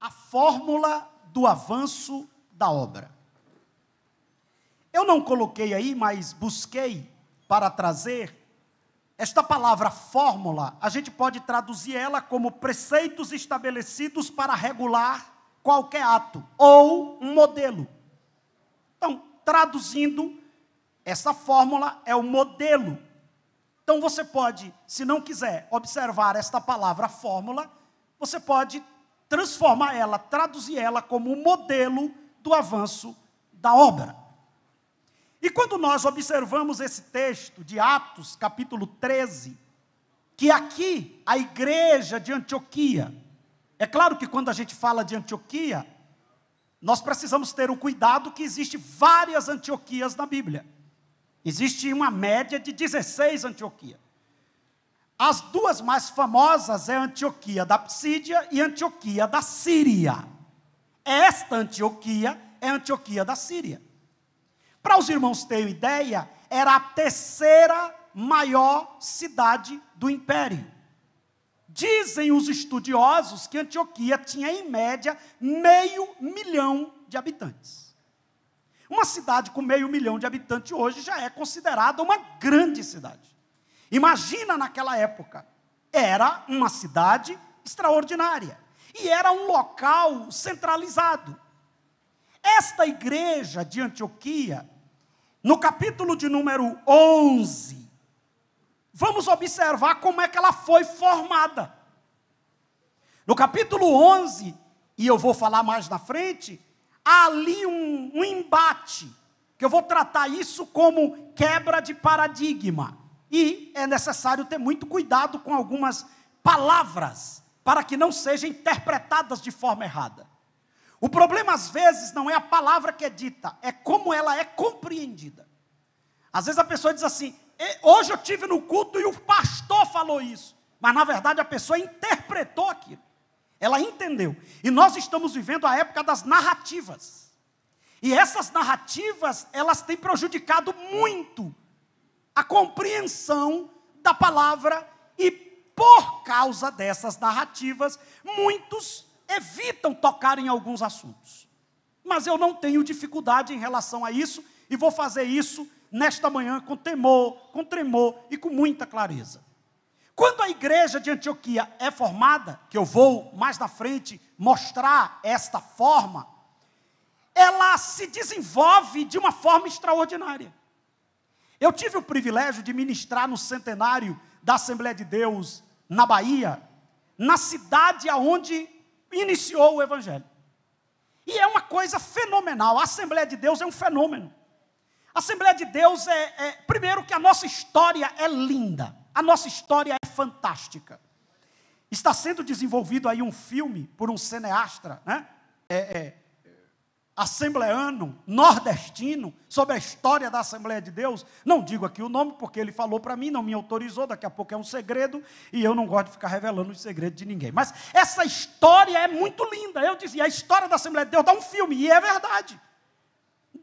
a fórmula do avanço da obra. Eu não coloquei aí, mas busquei para trazer esta palavra fórmula. A gente pode traduzir ela como preceitos estabelecidos para regular qualquer ato, ou um modelo. Então, traduzindo, essa fórmula é o modelo. Então, você pode, se não quiser observar esta palavra fórmula, você pode transformar ela, traduzir ela como o modelo do avanço da obra. E quando nós observamos esse texto de Atos, capítulo 13, que aqui a igreja de Antioquia, é claro que quando a gente fala de Antioquia, nós precisamos ter o cuidado que existe várias Antioquias na Bíblia. Existe uma média de 16 Antioquias. As duas mais famosas é a Antioquia da Psídia e a Antioquia da Síria. Esta Antioquia é a Antioquia da Síria. Para os irmãos terem ideia, era a terceira maior cidade do império. Dizem os estudiosos que Antioquia tinha, em média, 500 mil de habitantes. Uma cidade com 500 mil de habitantes hoje já é considerada uma grande cidade. Imagina naquela época, era uma cidade extraordinária. E era um local centralizado. Esta igreja de Antioquia, no capítulo de número 11, vamos observar como é que ela foi formada. No capítulo 11, e eu vou falar mais na frente, há ali um embate, que eu vou tratar isso como quebra de paradigma. E é necessário ter muito cuidado com algumas palavras, para que não sejam interpretadas de forma errada. O problema, às vezes, não é a palavra que é dita, é como ela é compreendida. Às vezes a pessoa diz assim, hoje eu estive no culto e o pastor falou isso. Mas, na verdade, a pessoa interpretou aquilo. Ela entendeu. E nós estamos vivendo a época das narrativas. E essas narrativas, elas têm prejudicado muito a compreensão da palavra. E, por causa dessas narrativas, muitos evitam tocar em alguns assuntos. Mas eu não tenho dificuldade em relação a isso, e vou fazer isso nesta manhã com temor, com tremor e com muita clareza. Quando a igreja de Antioquia é formada, que eu vou mais na frente mostrar esta forma, ela se desenvolve de uma forma extraordinária. Eu tive o privilégio de ministrar no centenário da Assembleia de Deus na Bahia, na cidade aonde iniciou o Evangelho. E é uma coisa fenomenal. A Assembleia de Deus é um fenômeno. A Assembleia de Deus primeiro que a nossa história é linda. A nossa história é fantástica. Está sendo desenvolvido aí um filme por um cineasta, né? Assembleano, nordestino, sobre a história da Assembleia de Deus. Não digo aqui o nome, porque ele falou para mim, não me autorizou, daqui a pouco é um segredo, e eu não gosto de ficar revelando os segredos de ninguém. Mas essa história é muito linda. Eu dizia, a história da Assembleia de Deus dá um filme, e é verdade.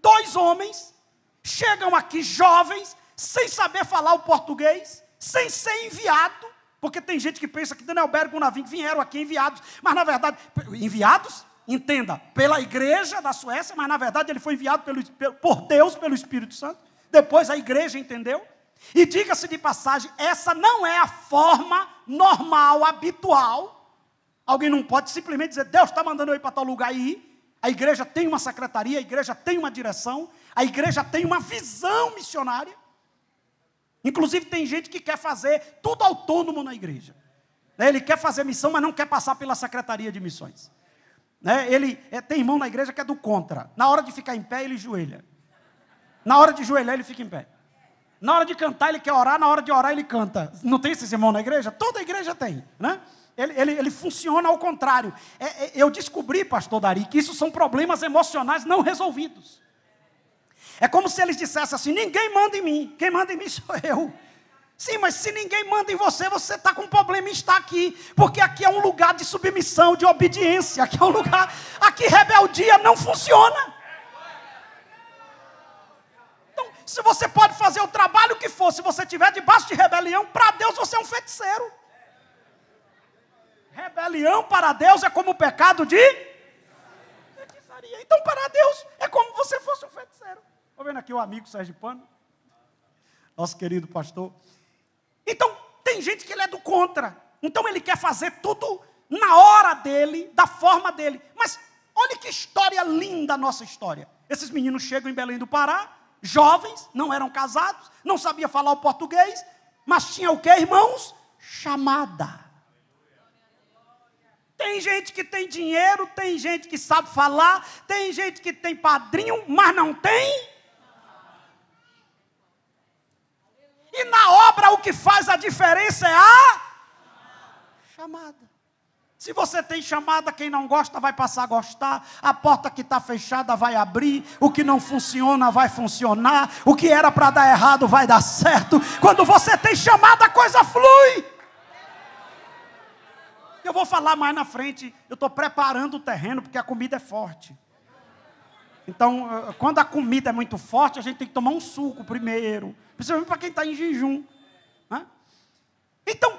2 homens chegam aqui jovens, sem saber falar o português, sem ser enviado, porque tem gente que pensa que Daniel Berg e Gunavim vieram aqui enviados, mas na verdade, enviados, entenda, pela igreja da Suécia, mas na verdade ele foi enviado por Deus, pelo Espírito Santo. Depois a igreja entendeu. E diga-se de passagem, essa não é a forma normal, habitual. Alguém não pode simplesmente dizer, Deus está mandando eu ir para tal lugar e ir. A igreja tem uma secretaria, a igreja tem uma direção, a igreja tem uma visão missionária. Inclusive tem gente que quer fazer tudo autônomo na igreja. Ele quer fazer missão, mas não quer passar pela secretaria de missões. Tem irmão na igreja que é do contra. Na hora de ficar em pé, ele joelha. Na hora de joelhar, ele fica em pé. Na hora de cantar, ele quer orar. Na hora de orar, ele canta. Não tem esses irmãos na igreja? Toda a igreja tem, né? Ele funciona ao contrário. Eu descobri, pastor Dari, que isso são problemas emocionais não resolvidos. É como se eles dissessem assim, ninguém manda em mim. Quem manda em mim sou eu. Sim, mas se ninguém manda em você, você está com problema em estar aqui. Porque aqui é um lugar de submissão, de obediência. Aqui é um lugar... Aqui rebeldia não funciona. Então, se você pode fazer o trabalho que for, se você estiver debaixo de rebelião, para Deus você é um feiticeiro. Rebelião para Deus é como o pecado de Então, para Deus, é como se você fosse um feiticeiro. Estou vendo aqui o amigo Sérgio Pano, nosso querido pastor. Então, tem gente que ele é do contra. Então, ele quer fazer tudo na hora dele, da forma dele. Mas, olha que história linda a nossa história. Esses meninos chegam em Belém do Pará, jovens, não eram casados, não sabiam falar o português, mas tinha o que, irmãos? Chamada. Tem gente que tem dinheiro, tem gente que sabe falar, tem gente que tem padrinho, mas não tem. E na obra o que faz a diferença é a chamada. Se você tem chamada, quem não gosta vai passar a gostar, a porta que está fechada vai abrir, o que não funciona vai funcionar, o que era para dar errado vai dar certo. Quando você tem chamada, a coisa flui. Eu vou falar mais na frente, eu estou preparando o terreno, porque a comida é forte. Então, quando a comida é muito forte, a gente tem que tomar um suco primeiro, principalmente para quem está em jejum. Né? Então,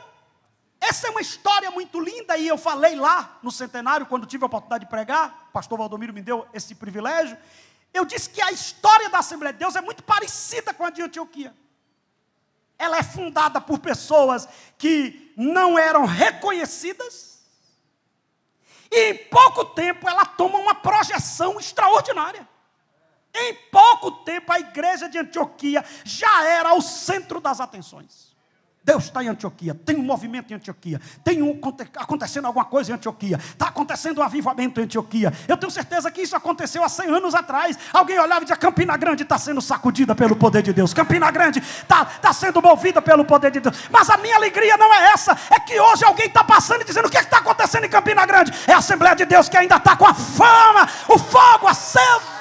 essa é uma história muito linda, e eu falei lá no centenário, quando tive a oportunidade de pregar, o pastor Valdomiro me deu esse privilégio, eu disse que a história da Assembleia de Deus é muito parecida com a de Antioquia. Ela é fundada por pessoas que não eram reconhecidas, e em pouco tempo ela toma uma projeção extraordinária. Em pouco tempo a igreja de Antioquia já era o centro das atenções. Deus está em Antioquia, tem um movimento em Antioquia, acontecendo alguma coisa em Antioquia, está acontecendo um avivamento em Antioquia. Eu tenho certeza que isso aconteceu há 100 anos atrás. Alguém olhava e dizia: Campina Grande está sendo sacudida pelo poder de Deus, Campina Grande está sendo movida pelo poder de Deus. Mas a minha alegria não é essa, é que hoje alguém está passando e dizendo: o que está acontecendo em Campina Grande? É a Assembleia de Deus que ainda está com a fama, o fogo aceso.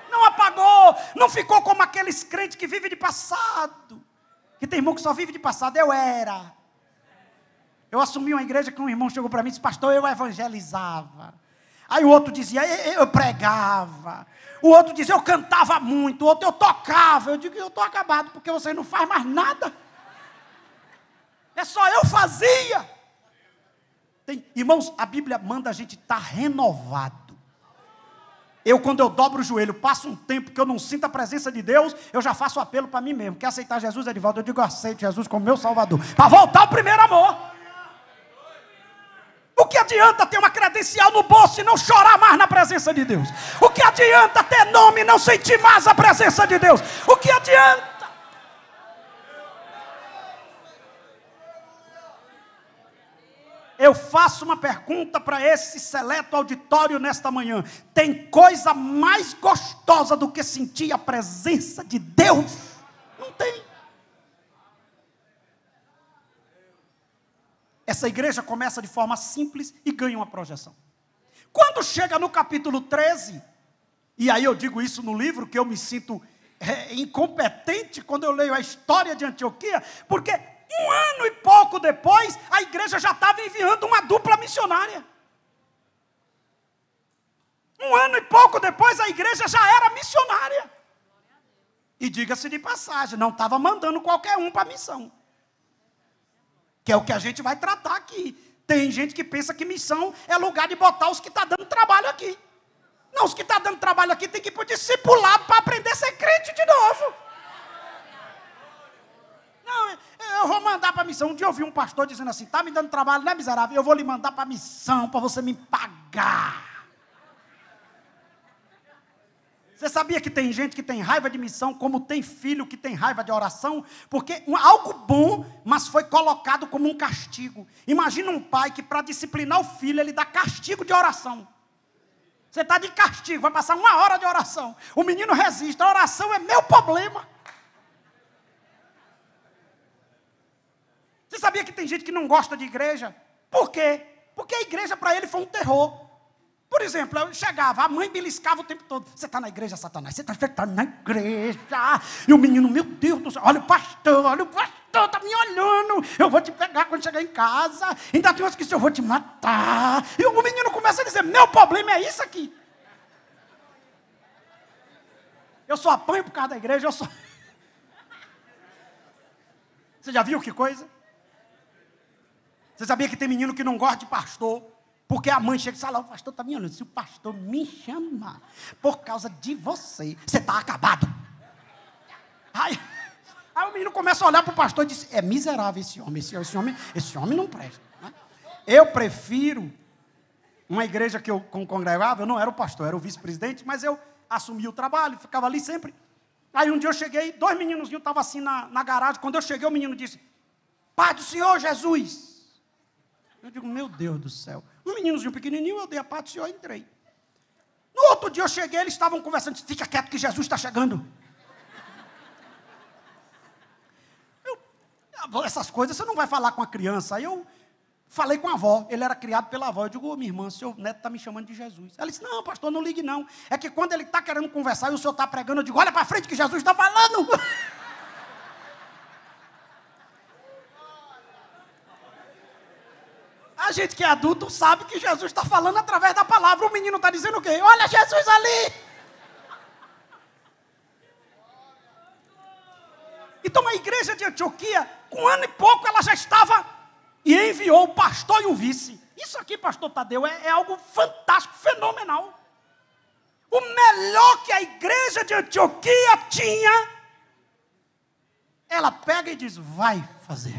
Não apagou, não ficou como aqueles crentes que vivem de passado, que tem irmão que só vive de passado. Eu assumi uma igreja que um irmão chegou para mim e disse: pastor, eu evangelizava. Aí o outro dizia: eu pregava. O outro dizia: eu cantava muito. O outro: eu tocava. Eu digo: eu estou acabado, porque você não faz mais nada. É só eu fazia. Irmãos, a Bíblia manda a gente estar renovado. Quando eu dobro o joelho, passo um tempo que eu não sinto a presença de Deus, eu já faço apelo para mim mesmo. Quer aceitar Jesus, Edivaldo? Eu digo: eu aceito Jesus como meu Salvador, para voltar ao primeiro amor. O que adianta ter uma credencial no bolso e não chorar mais na presença de Deus? O que adianta ter nome e não sentir mais a presença de Deus? O que adianta? Eu faço uma pergunta para esse seleto auditório nesta manhã: tem coisa mais gostosa do que sentir a presença de Deus? Não tem. Essa igreja começa de forma simples e ganha uma projeção. Quando chega no capítulo 13, e aí eu digo isso no livro, que eu me sinto incompetente quando eu leio a história de Antioquia, porque 1 ano e pouco depois, a igreja já estava enviando uma dupla missionária. 1 ano e pouco depois, a igreja já era missionária. E diga-se de passagem, não estava mandando qualquer um para a missão. Que é o que a gente vai tratar aqui. Tem gente que pensa que missão é lugar de botar os que estão dando trabalho aqui. Não, os que estão dando trabalho aqui tem que ir para o discipulado para aprender a ser crente de novo. Não, eu vou mandar para a missão. Um dia eu ouvi um pastor dizendo assim: está me dando trabalho, não é miserável? Eu vou lhe mandar para a missão, para você me pagar. Você sabia que tem gente que tem raiva de missão, como tem filho que tem raiva de oração? Porque algo bom, mas foi colocado como um castigo. Imagina um pai que para disciplinar o filho, ele dá castigo de oração. Você está de castigo, vai passar 1 hora de oração. O menino resiste, a oração é meu problema. Você sabia que tem gente que não gosta de igreja? Por quê? Porque a igreja para ele foi um terror. Por exemplo, eu chegava, a mãe beliscava o tempo todo: você está na igreja, Satanás? Você está na igreja? E o menino: meu Deus do céu, olha o pastor está me olhando, eu vou te pegar quando chegar em casa, ainda tem uns que eu vou te matar. E o menino começa a dizer: meu problema é isso aqui. Eu só apanho por causa da igreja, Você já viu que coisa? Você sabia que tem menino que não gosta de pastor? Porque a mãe chega e fala, o pastor está me olhando. Se o pastor me chamar por causa de você, você está acabado. Aí o menino começa a olhar para o pastor e diz, é miserável esse homem não presta. Né? Eu prefiro uma igreja que eu congregava, eu não era o pastor, era o vice-presidente, mas eu assumi o trabalho, ficava ali sempre. Aí um dia eu cheguei, 2 meninozinhos estavam assim na garagem, quando eu cheguei o menino disse, Pai do Senhor Jesus. Eu digo, meu Deus do céu. Um meninozinho pequenininho, eu dei a paz do Senhor e entrei. No outro dia eu cheguei, eles estavam conversando, fica quieto que Jesus está chegando. Essas coisas você não vai falar com a criança. Aí eu falei com a avó, ele era criado pela avó. Eu digo, ô minha irmã, seu neto está me chamando de Jesus. Ela disse, não pastor, não ligue não. É que quando ele está querendo conversar e o senhor está pregando, eu digo, olha para frente que Jesus está falando. A gente que é adulto sabe que Jesus está falando através da palavra. O menino está dizendo o quê? Olha Jesus ali. Então a igreja de Antioquia, com 1 ano e pouco, ela já estava e enviou o pastor e o vice. Isso aqui, pastor Tadeu, é algo fantástico, fenomenal. O melhor que a igreja de Antioquia tinha, ela pega e diz, vai fazer.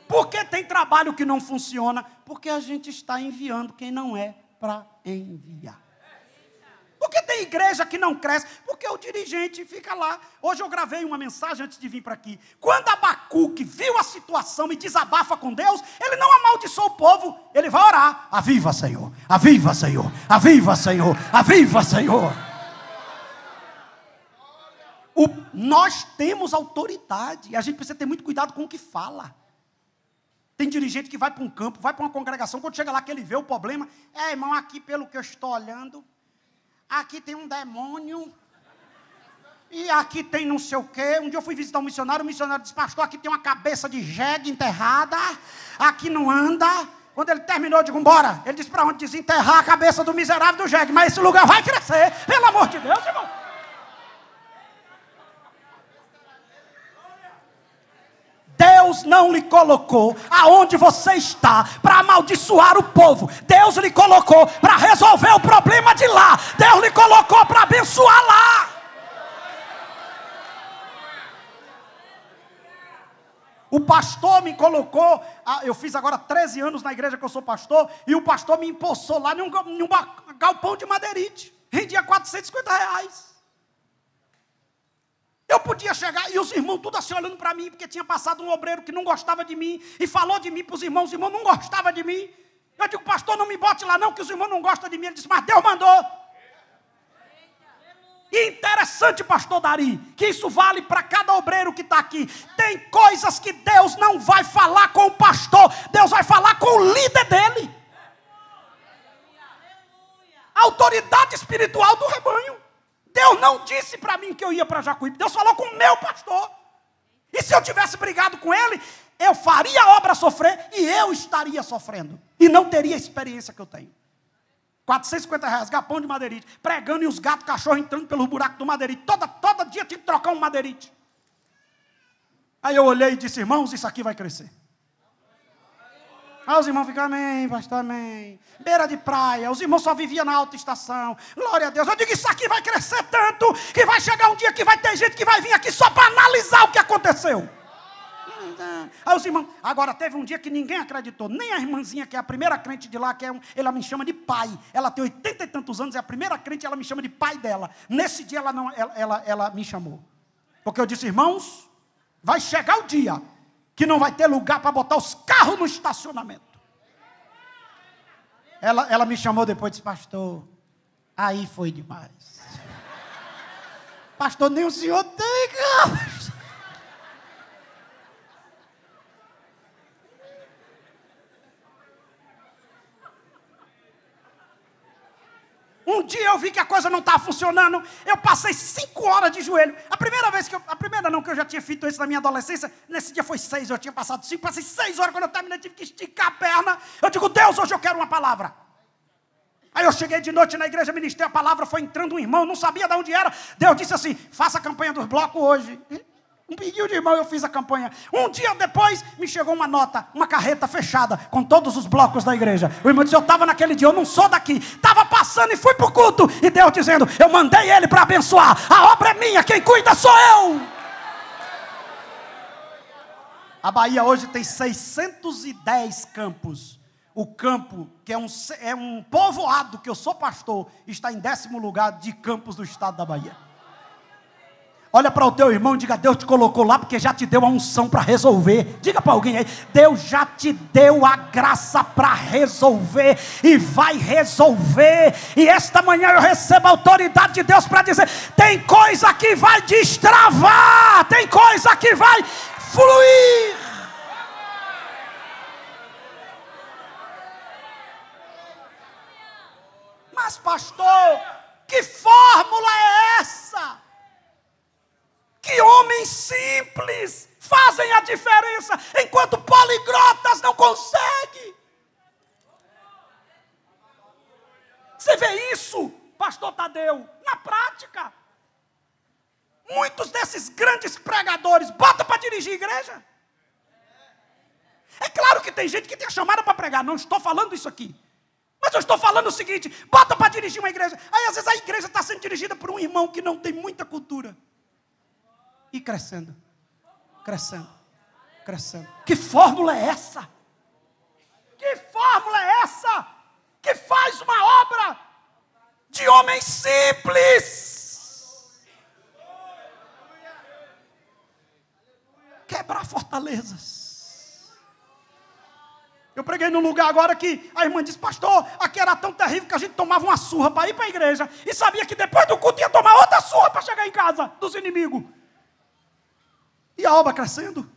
Por que tem trabalho que não funciona? Porque a gente está enviando quem não é para enviar. Por que tem igreja que não cresce? Porque o dirigente fica lá. Hoje eu gravei uma mensagem antes de vir para aqui. Quando Abacuque viu a situação e desabafa com Deus, ele não amaldiçoou o povo, ele vai orar. Aviva, Senhor, aviva, Senhor, aviva, Senhor, aviva, Senhor. Nós temos autoridade, a gente precisa ter muito cuidado com o que fala. Tem dirigente que vai para um campo, vai para uma congregação, quando chega lá que ele vê o problema, irmão, aqui pelo que eu estou olhando, aqui tem um demônio, e aqui tem não sei o quê. Um dia eu fui visitar um missionário, o missionário disse, pastor, aqui tem uma cabeça de jegue enterrada, aqui não anda. Quando ele terminou, eu digo, bora. Ele disse, para onde? Desenterrar a cabeça do miserável do jegue, mas esse lugar vai crescer, pelo amor de Deus, irmão. Deus não lhe colocou aonde você está para amaldiçoar o povo. Deus lhe colocou para resolver o problema de lá. Deus lhe colocou para abençoar lá. O pastor me colocou, eu fiz agora 13 anos na igreja que eu sou pastor, e o pastor me empossou lá num galpão de madeirite. Rendia R$450. Eu podia chegar, e os irmãos tudo assim olhando para mim, porque tinha passado um obreiro que não gostava de mim, e falou de mim para os irmãos não gostavam de mim. Eu digo, pastor, não me bote lá não, que os irmãos não gostam de mim. Ele disse, mas Deus mandou. E interessante, pastor Dari, que isso vale para cada obreiro que está aqui. Tem coisas que Deus não vai falar com o pastor, Deus vai falar com o líder dele. A autoridade espiritual do rebanho. Deus não disse para mim que eu ia para Jacuípe. Deus falou com o meu pastor. E se eu tivesse brigado com ele, eu faria a obra sofrer e eu estaria sofrendo. E não teria a experiência que eu tenho. R$450, galpão de madeirite. Pregando e os gatos, cachorro entrando pelo buraco do madeirite. Todo dia tinha que trocar um madeirite. Aí eu olhei e disse, irmãos, isso aqui vai crescer. Aí os irmãos ficam, amém, pastor, amém. Beira de praia, os irmãos só viviam na alta estação. Glória a Deus. Eu digo, isso aqui vai crescer tanto, que vai chegar um dia que vai ter gente que vai vir aqui só para analisar o que aconteceu. Aí os irmãos, agora teve um dia que ninguém acreditou, nem a irmãzinha, que é a primeira crente de lá, ela me chama de pai. Ela tem 80 e tantos anos, é a primeira crente, ela me chama de pai dela. Nesse dia ela me chamou. Porque eu disse, irmãos, vai chegar o dia que não vai ter lugar para botar os carros no estacionamento. Ela me chamou depois e disse, pastor, aí foi demais. Pastor, nem o senhor tem carro. Um dia eu vi que a coisa não estava funcionando, eu passei 5 horas de joelho. A primeira não, que eu já tinha feito isso na minha adolescência, nesse dia foi 6, eu tinha passado 5, passei 6 horas, quando eu terminei, tive que esticar a perna. Eu digo, Deus, hoje eu quero uma palavra. Aí eu cheguei de noite na igreja, ministrei a palavra, foi entrando um irmão, não sabia de onde era. Deus disse assim, faça a campanha dos blocos hoje. Um pedido de irmão, eu fiz a campanha. Um dia depois, me chegou uma nota, uma carreta fechada, com todos os blocos da igreja. O irmão disse, eu estava naquele dia, eu não sou daqui. Estava passando e fui para o culto. E Deus dizendo, eu mandei ele para abençoar. A obra é minha, quem cuida sou eu. A Bahia hoje tem 610 campos. O campo, que é um povoado, que eu sou pastor, está em 10º lugar de campos do estado da Bahia. Olha para o teu irmão e diga, Deus te colocou lá porque já te deu a unção para resolver. Diga para alguém aí, Deus já te deu a graça para resolver e vai resolver. E esta manhã eu recebo a autoridade de Deus para dizer, tem coisa que vai destravar, tem coisa que vai fluir. Mas pastor, que fórmula é essa? Que homens simples fazem a diferença, enquanto poliglotas não conseguem. Você vê isso, pastor Tadeu, na prática. Muitos desses grandes pregadores, bota para dirigir igreja. É claro que tem gente que tem a chamada para pregar, não estou falando isso aqui. Mas eu estou falando o seguinte, bota para dirigir uma igreja. Aí às vezes a igreja está sendo dirigida por um irmão que não tem muita cultura. E crescendo, crescendo, crescendo. Que fórmula é essa? Que fórmula é essa? Que faz uma obra de homens simples. Quebrar fortalezas. Eu preguei num lugar agora que a irmã disse, pastor, aqui era tão terrível que a gente tomava uma surra para ir para a igreja. E sabia que depois do culto ia tomar outra surra para chegar em casa dos inimigos. E a obra crescendo.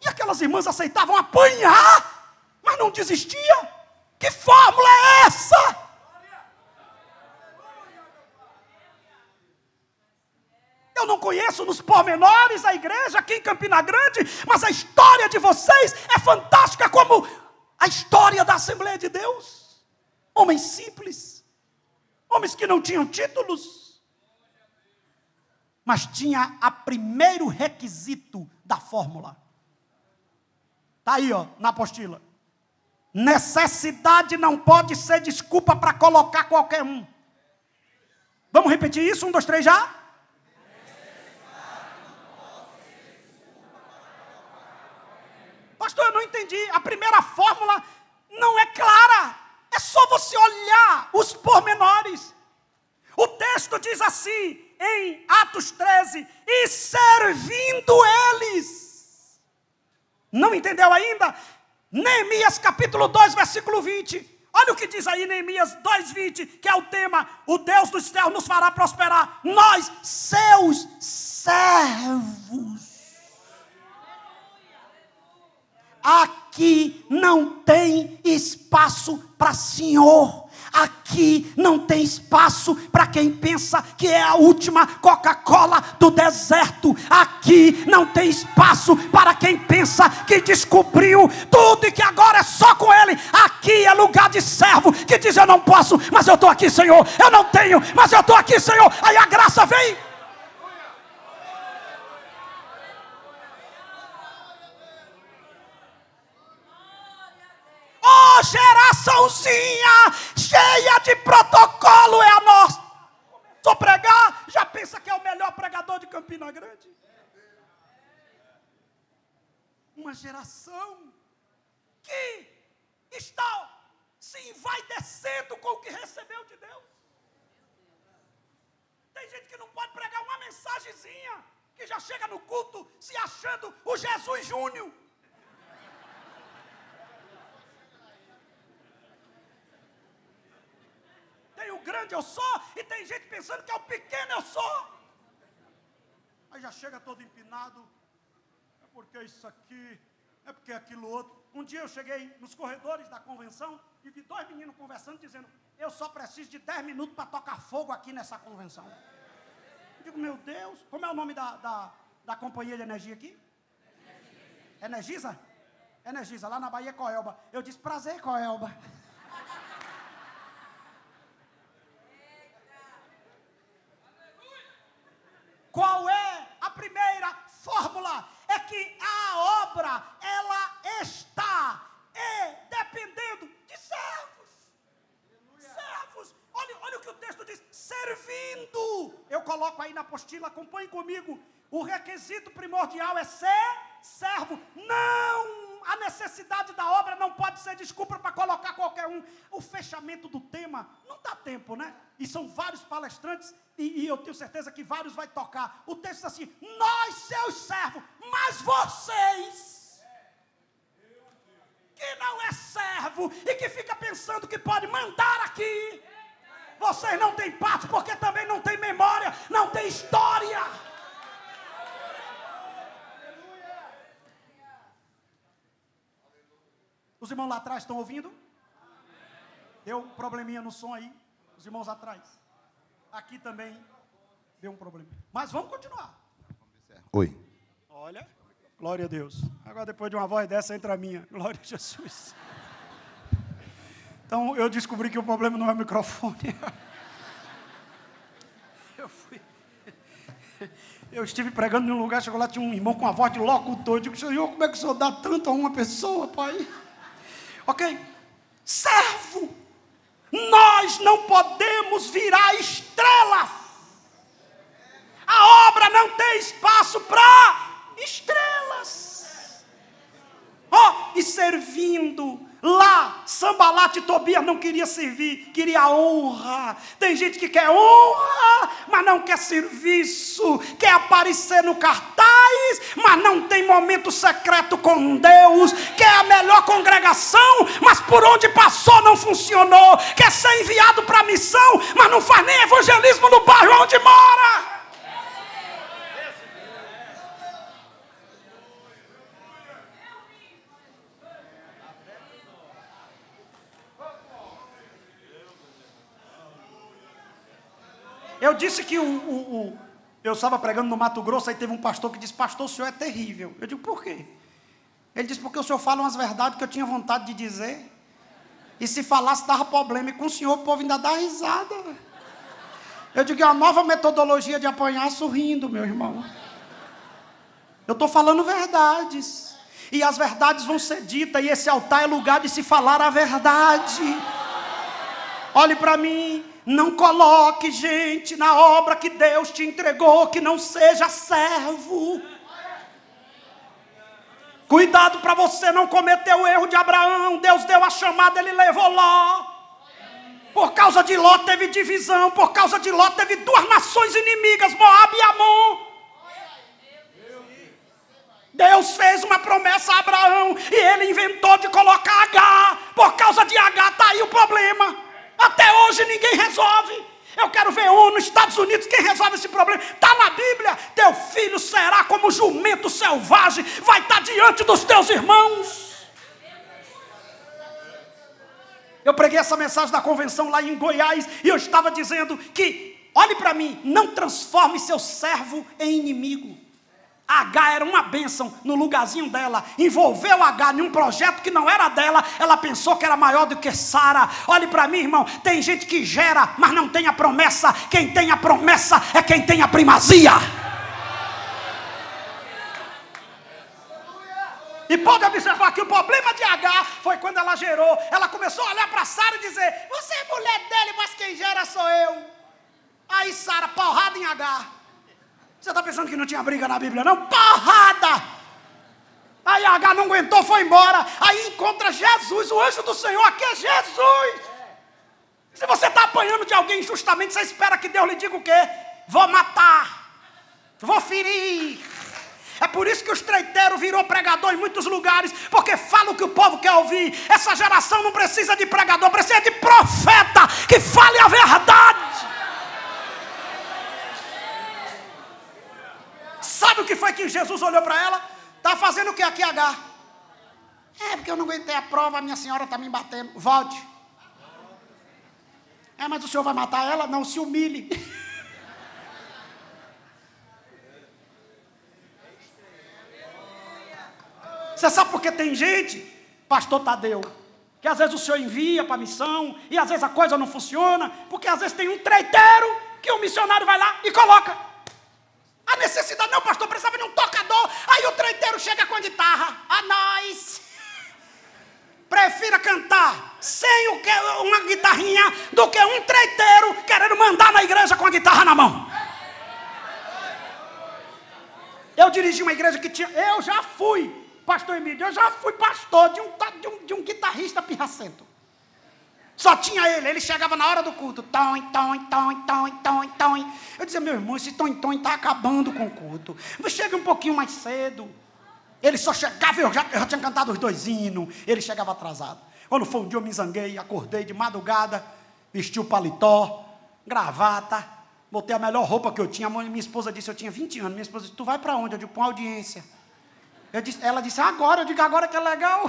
E aquelas irmãs aceitavam apanhar, mas não desistia. Que fórmula é essa? Eu não conheço nos pormenores a igreja aqui em Campina Grande, mas a história de vocês é fantástica como a história da Assembleia de Deus. Homens simples, homens que não tinham títulos, mas tinha a primeiro requisito da fórmula. Está aí, ó, na apostila. Necessidade não pode ser desculpa para colocar qualquer um. Vamos repetir isso? 1, 2, 3, já? Pastor, eu não entendi. A primeira fórmula não é clara. É só você olhar os pormenores. O texto diz assim, em Atos 13, e servindo eles. Não entendeu ainda? Neemias capítulo 2, versículo 20. Olha o que diz aí Neemias 2:20, que é o tema, o Deus dos céus nos fará prosperar, nós, seus servos. Aqui não tem espaço para senhor. Aqui não tem espaço para quem pensa que é a última Coca-Cola do deserto. Aqui não tem espaço para quem pensa que descobriu tudo e que agora é só com ele. Aqui é lugar de servo que diz, eu não posso, mas eu estou aqui, Senhor. Eu não tenho, mas eu estou aqui, Senhor. Aí a graça vem. Oh, geraçãozinha cheia de protocolo é a nossa. Só pregar, já pensa que é o melhor pregador de Campina Grande. Uma geração que está se envaidecendo com o que recebeu de Deus. Tem gente que não pode pregar uma mensagenzinha, que já chega no culto se achando o Jesus Júnior. Tem o grande eu sou, e tem gente pensando que é o pequeno eu sou. Aí já chega todo empinado, é porque isso aqui, é porque aquilo outro. Um dia eu cheguei nos corredores da convenção e vi 2 meninos conversando, dizendo, eu só preciso de 10 minutos para tocar fogo aqui nessa convenção. Eu digo, meu Deus, como é o nome da companhia de energia aqui? Energisa? Energisa, lá na Bahia é Coelba. Eu disse, prazer, Coelba. Qual é a primeira coloco aí na apostila, acompanhe comigo. O requisito primordial é ser servo. Não, a necessidade da obra não pode ser desculpa para colocar qualquer um. O fechamento do tema, não dá tempo, né? E são vários palestrantes, e eu tenho certeza que vários vai tocar. O texto diz assim: nós, seus servos, mas vocês, que não é servo, e que fica pensando que pode mandar aqui, vocês não têm parte, porque também não tem memória, não tem história. Os irmãos lá atrás estão ouvindo? Deu um probleminha no som aí. Os irmãos atrás. Aqui também deu um problema. Mas vamos continuar. Oi. Olha, glória a Deus. Agora depois de uma voz dessa entra a minha. Glória a Jesus. Então eu descobri que o problema não é o microfone. Eu estive pregando em um lugar, chegou lá, tinha um irmão com uma voz de locutor. Eu digo: Senhor, como é que o Senhor dá tanto a uma pessoa, Pai? Ok? Servo. Nós não podemos virar estrelas. A obra não tem espaço para estrelas. E servindo. Lá, Sanbalat e Tobias não queria servir, queria honra. Tem gente que quer honra, mas não quer serviço. Quer aparecer no cartaz, mas não tem momento secreto com Deus. Quer a melhor congregação, mas por onde passou não funcionou. Quer ser enviado para a missão, mas não faz nem evangelismo no bairro onde mora. Eu disse que eu estava pregando no Mato Grosso, aí teve um pastor que disse: pastor, o senhor é terrível. Eu digo: por quê? Ele disse: porque o senhor fala umas verdades que eu tinha vontade de dizer, e se falasse dava problema, e com o senhor o povo ainda dá risada. Eu digo: é uma nova metodologia de apanhar sorrindo, meu irmão. Eu estou falando verdades, e as verdades vão ser ditas, e esse altar é lugar de se falar a verdade. Olhe para mim. Não coloque gente na obra que Deus te entregou que não seja servo. Cuidado para você não cometer o erro de Abraão. Deus deu a chamada, ele levou Ló. Por causa de Ló teve divisão. Por causa de Ló teve duas nações inimigas, Moabe e Amon. Deus fez uma promessa a Abraão e ele inventou de colocar Agar. Por causa de Agar está aí o problema. Até hoje ninguém resolve. Eu quero ver ONU, Estados Unidos, quem resolve esse problema? Está na Bíblia. Teu filho será como jumento selvagem, vai estar diante dos teus irmãos. Eu preguei essa mensagem na convenção lá em Goiás, e eu estava dizendo que, olhe para mim, não transforme seu servo em inimigo. Agar era uma bênção no lugarzinho dela, envolveu Agar em um projeto que não era dela, ela pensou que era maior do que Sara. Olhe para mim, irmão, tem gente que gera, mas não tem a promessa. Quem tem a promessa é quem tem a primazia. E pode observar que o problema de Agar foi quando ela gerou. Ela começou a olhar para Sara e dizer: você é mulher dele, mas quem gera sou eu. Aí Sara, porrada em Agar. Você está pensando que não tinha briga na Bíblia, não? Porrada! Aí Agar não aguentou, foi embora. Aí encontra Jesus, o anjo do Senhor. Aqui é Jesus. Se você está apanhando de alguém injustamente, você espera que Deus lhe diga o quê? Vou matar, vou ferir. É por isso que o estreiteiro virou pregador em muitos lugares, porque fala o que o povo quer ouvir. Essa geração não precisa de pregador, precisa de profeta que fale a verdade. Sabe o que foi que Jesus olhou para ela? Está fazendo o que aqui, Agar? É porque eu não aguentei a prova, a minha senhora está me batendo. Volte. É, mas o senhor vai matar ela? Não, se humilhe. Você sabe por que tem gente, pastor Tadeu, que às vezes o senhor envia para a missão, e às vezes a coisa não funciona, porque às vezes tem um treiteiro, que o missionário vai lá e coloca. A necessidade, não, pastor, precisava de um tocador. Aí o treiteiro chega com a guitarra. A nós. Prefira cantar sem uma guitarrinha do que um treiteiro querendo mandar na igreja com a guitarra na mão. Eu dirigi uma igreja que tinha... Eu já fui, pastor Emílio, eu já fui pastor de um guitarrista pirracento. Só tinha ele chegava na hora do culto. Tom. Eu dizia, meu irmão, esse tom está acabando com o culto. Chega um pouquinho mais cedo. Ele só chegava, eu já tinha cantado os 2 hinos, ele chegava atrasado. Quando foi um dia eu me zanguei, acordei de madrugada, vesti o paletó, gravata, botei a melhor roupa que eu tinha. Minha esposa disse, eu tinha 20 anos, minha esposa disse, tu vai para onde? Eu digo, para uma audiência. Ela disse, agora, eu digo, agora que é legal.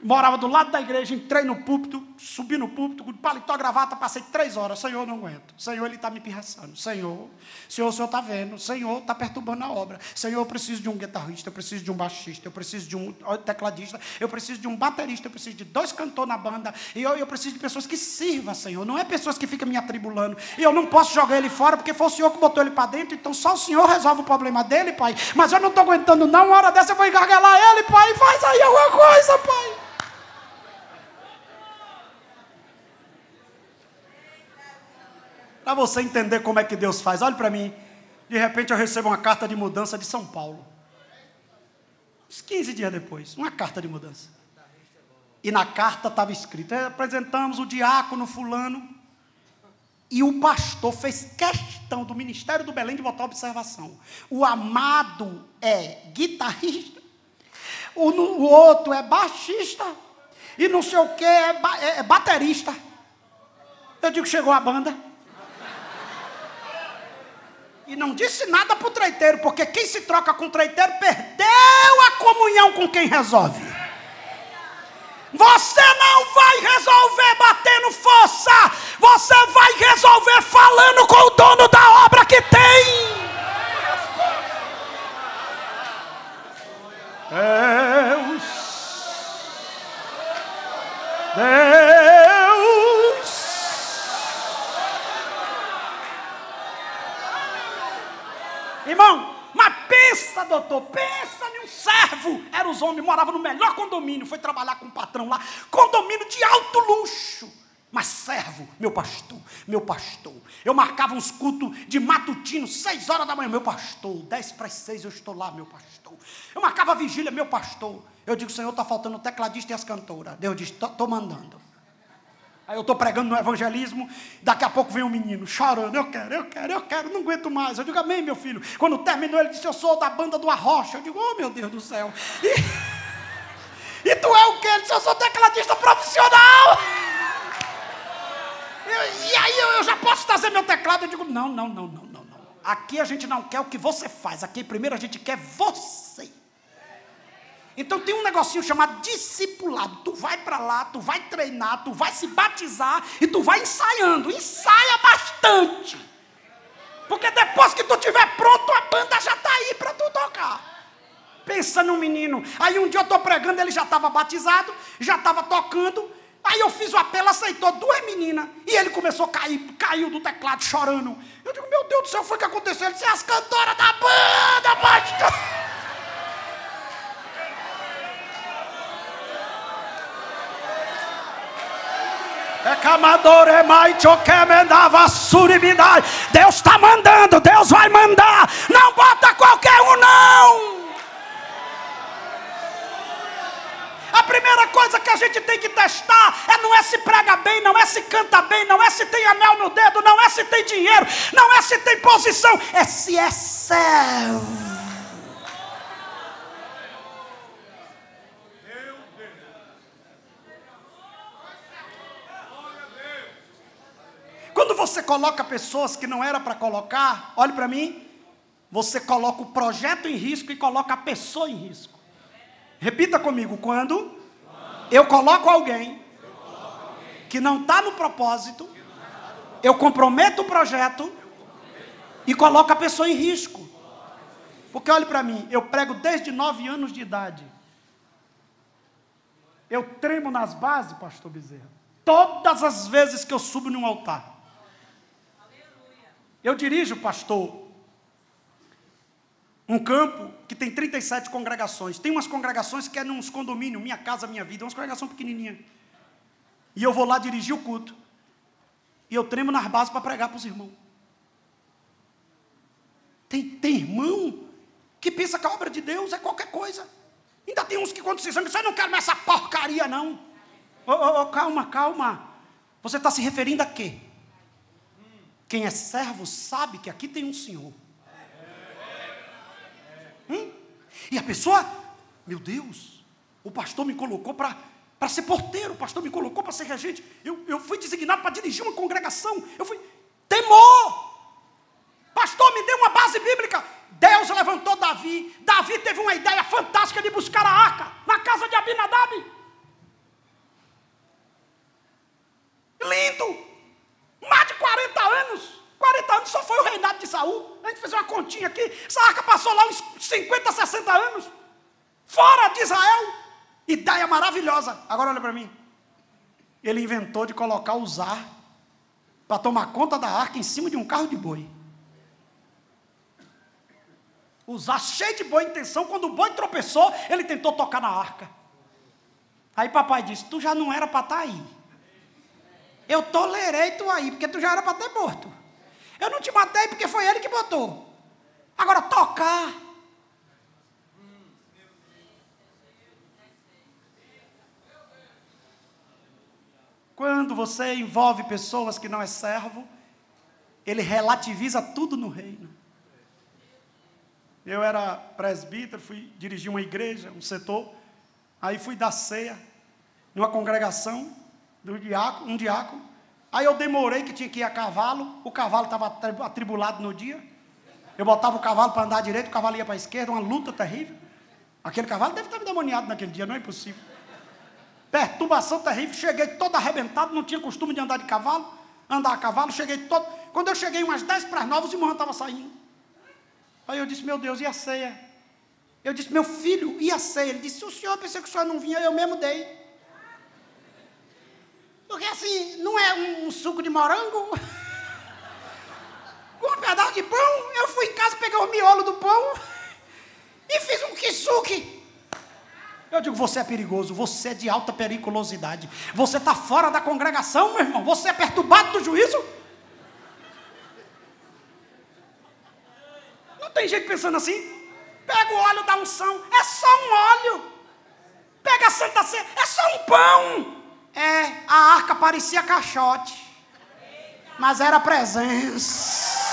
Morava do lado da igreja, entrei no púlpito, subi no púlpito, com paletó, gravata, passei 3 horas. Senhor, eu não aguento. Senhor, ele está me pirraçando. Senhor, o Senhor está vendo. Senhor, está perturbando a obra. Senhor, eu preciso de um guitarrista, eu preciso de um baixista, eu preciso de um tecladista, eu preciso de um baterista, eu preciso de 2 cantores na banda, e eu preciso de pessoas que sirvam, Senhor. Não é pessoas que ficam me atribulando. E eu não posso jogar ele fora, porque foi o Senhor que botou ele para dentro, então só o Senhor resolve o problema dele, Pai. Mas eu não estou aguentando não, uma hora dessa eu vou engargalar ele, Pai. Faz aí alguma coisa, Pai. Para você entender como é que Deus faz, olhe para mim. De repente eu recebo uma carta de mudança de São Paulo. Uns 15 dias depois, uma carta de mudança. E na carta estava escrito, apresentamos o diácono fulano. E o pastor fez questão do Ministério do Belém de botar observação. O amado é guitarrista, o outro é baixista, e não sei o que é baterista. Eu digo, chegou a banda. E não disse nada para o treiteiro, porque quem se troca com o treiteiro perdeu a comunhão com quem resolve. Você não vai resolver batendo força, você vai resolver falando com o dono da obra que tem. Deus. Irmão, mas pensa, doutor, pensa em um servo. Era os homens, morava no melhor condomínio, foi trabalhar com um patrão lá, condomínio de alto luxo. Mas servo, meu pastor. Eu marcava uns cultos de matutino, 6 horas da manhã, meu pastor. 10 para as 6 eu estou lá, meu pastor. Eu marcava a vigília, meu pastor. Eu digo, Senhor, está faltando o tecladista e as cantoras. Deus diz, estou mandando. Aí eu estou pregando no evangelismo, daqui a pouco vem um menino chorando, eu quero, não aguento mais. Eu digo, amém, meu filho. Quando terminou, ele disse, eu sou da banda do Arrocha. Eu digo, oh, meu Deus do céu. E tu é o quê? Ele disse, eu sou tecladista profissional. E aí eu já posso trazer meu teclado? Eu digo, não. Aqui a gente não quer o que você faz, aqui primeiro a gente quer você. Então tem um negocinho chamado discipulado. Tu vai para lá, tu vai treinar, tu vai se batizar e tu vai ensaiando. Ensaia bastante. Porque depois que tu estiver pronto, a banda já está aí para tu tocar. Pensa no menino. Aí um dia eu estou pregando, ele já estava batizado, já estava tocando. Aí eu fiz o apelo, aceitou 2 meninas. E ele começou a cair, caiu do teclado chorando. Eu digo, meu Deus do céu, foi o que aconteceu? Ele disse, as cantoras da banda, pastor. Deus está mandando, Deus vai mandar. Não bota qualquer um, não. A primeira coisa que a gente tem que testar não é se prega bem, não é se canta bem, não é se tem anel no dedo, não é se tem dinheiro, não é se tem posição, é se é servo. Quando você coloca pessoas que não era para colocar, olhe para mim, você coloca o projeto em risco e coloca a pessoa em risco. Repita comigo, quando eu coloco alguém que não está no propósito, eu comprometo o projeto e coloco a pessoa em risco. Porque olhe para mim, eu prego desde 9 anos de idade. Eu tremo nas bases, pastor Bezerra, todas as vezes que eu subo num altar. Eu dirijo, pastor, um campo que tem 37 congregações. Tem umas congregações que é nos condomínios, Minha Casa Minha Vida, umas congregações pequenininhas. E eu vou lá dirigir o culto. E eu tremo nas bases para pregar para os irmãos. Tem irmão que pensa que a obra de Deus é qualquer coisa. Ainda tem uns que quando se examinam, eu não quero mais essa porcaria não. Calma. Você está se referindo a quê? Quem é servo sabe que aqui tem um Senhor. E a pessoa, meu Deus, o pastor me colocou para ser porteiro, o pastor me colocou para ser regente, eu fui designado para dirigir uma congregação, temor, pastor me deu uma base bíblica, Deus levantou Davi teve uma ideia fantástica de buscar a arca, na casa de Abinadab, lindo, mais de 40 anos só foi o reinado de Saul, a gente fez uma continha aqui, essa arca passou lá uns 50, 60 anos, fora de Israel, ideia maravilhosa, agora olha para mim, ele inventou de colocar Uzá, para tomar conta da arca em cima de um carro de boi, Uzá cheio de boa intenção, quando o boi tropeçou, ele tentou tocar na arca, aí papai disse, tu já não era para estar aí, eu tolerei tu aí, porque tu já era para ter morto, eu não te matei porque foi ele que botou, agora tocar, quando você envolve pessoas que não é servo, ele relativiza tudo no reino. Eu era presbítero, fui dirigir uma igreja, um setor, aí fui dar ceia, numa congregação, um diácono, aí eu demorei que tinha que ir a cavalo, o cavalo estava atribulado no dia, eu botava o cavalo para andar direito, o cavalo ia para a esquerda, uma luta terrível, aquele cavalo deve estar endemoniado naquele dia, não é impossível, perturbação terrível, cheguei todo arrebentado, não tinha costume de andar a cavalo, cheguei todo, quando eu cheguei umas 10:50, os irmãos estavam saindo, aí eu disse, meu Deus, e a ceia? Eu disse, meu filho, e a ceia? Ele disse, o senhor, pensei que o senhor não vinha, eu mesmo dei, porque assim, não é um suco de morango, com um pedaço de pão, eu fui em casa, peguei o miolo do pão, e fiz um kisuke. Eu digo, você é perigoso, você é de alta periculosidade, você está fora da congregação, meu irmão, você é perturbado do juízo. Não tem gente pensando assim, pega o óleo da unção, é só um óleo, pega a Santa Ceia, é só um pão, a arca parecia caixote, mas era presença.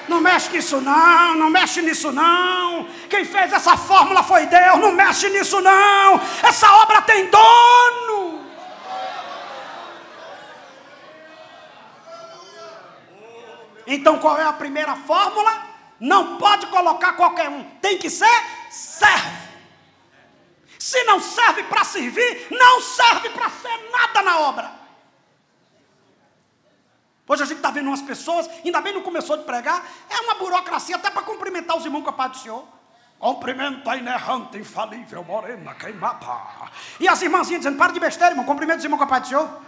Não mexe nisso não, não mexe nisso não. Quem fez essa fórmula foi Deus, não mexe nisso não. Essa obra tem dono. Então qual é a primeira fórmula? Não pode colocar qualquer um, tem que ser servo. Se não serve para servir, não serve para ser nada na obra. Hoje a gente está vendo umas pessoas, ainda bem não começou de pregar, é uma burocracia até para cumprimentar os irmãos com a paz do Senhor. Cumprimenta a inerrante, infalível, morena, queimada. E as irmãzinhas dizendo, para de besteira, irmão, cumprimenta os irmãos com a paz do Senhor.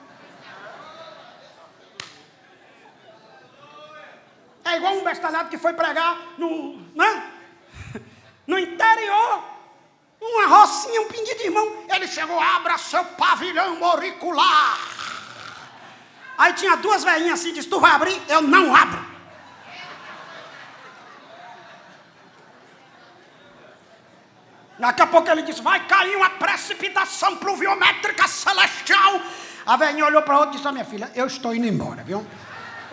É igual um bestalhado que foi pregar no interior, uma rocinha, um pinguim de irmão. Ele chegou, abra seu pavilhão auricular. Aí tinha duas velhinhas assim, disse, tu vai abrir? Eu não abro. Daqui a pouco ele disse, vai cair uma precipitação pluviométrica celestial. A velhinha olhou para outra e disse, minha filha, eu estou indo embora, viu?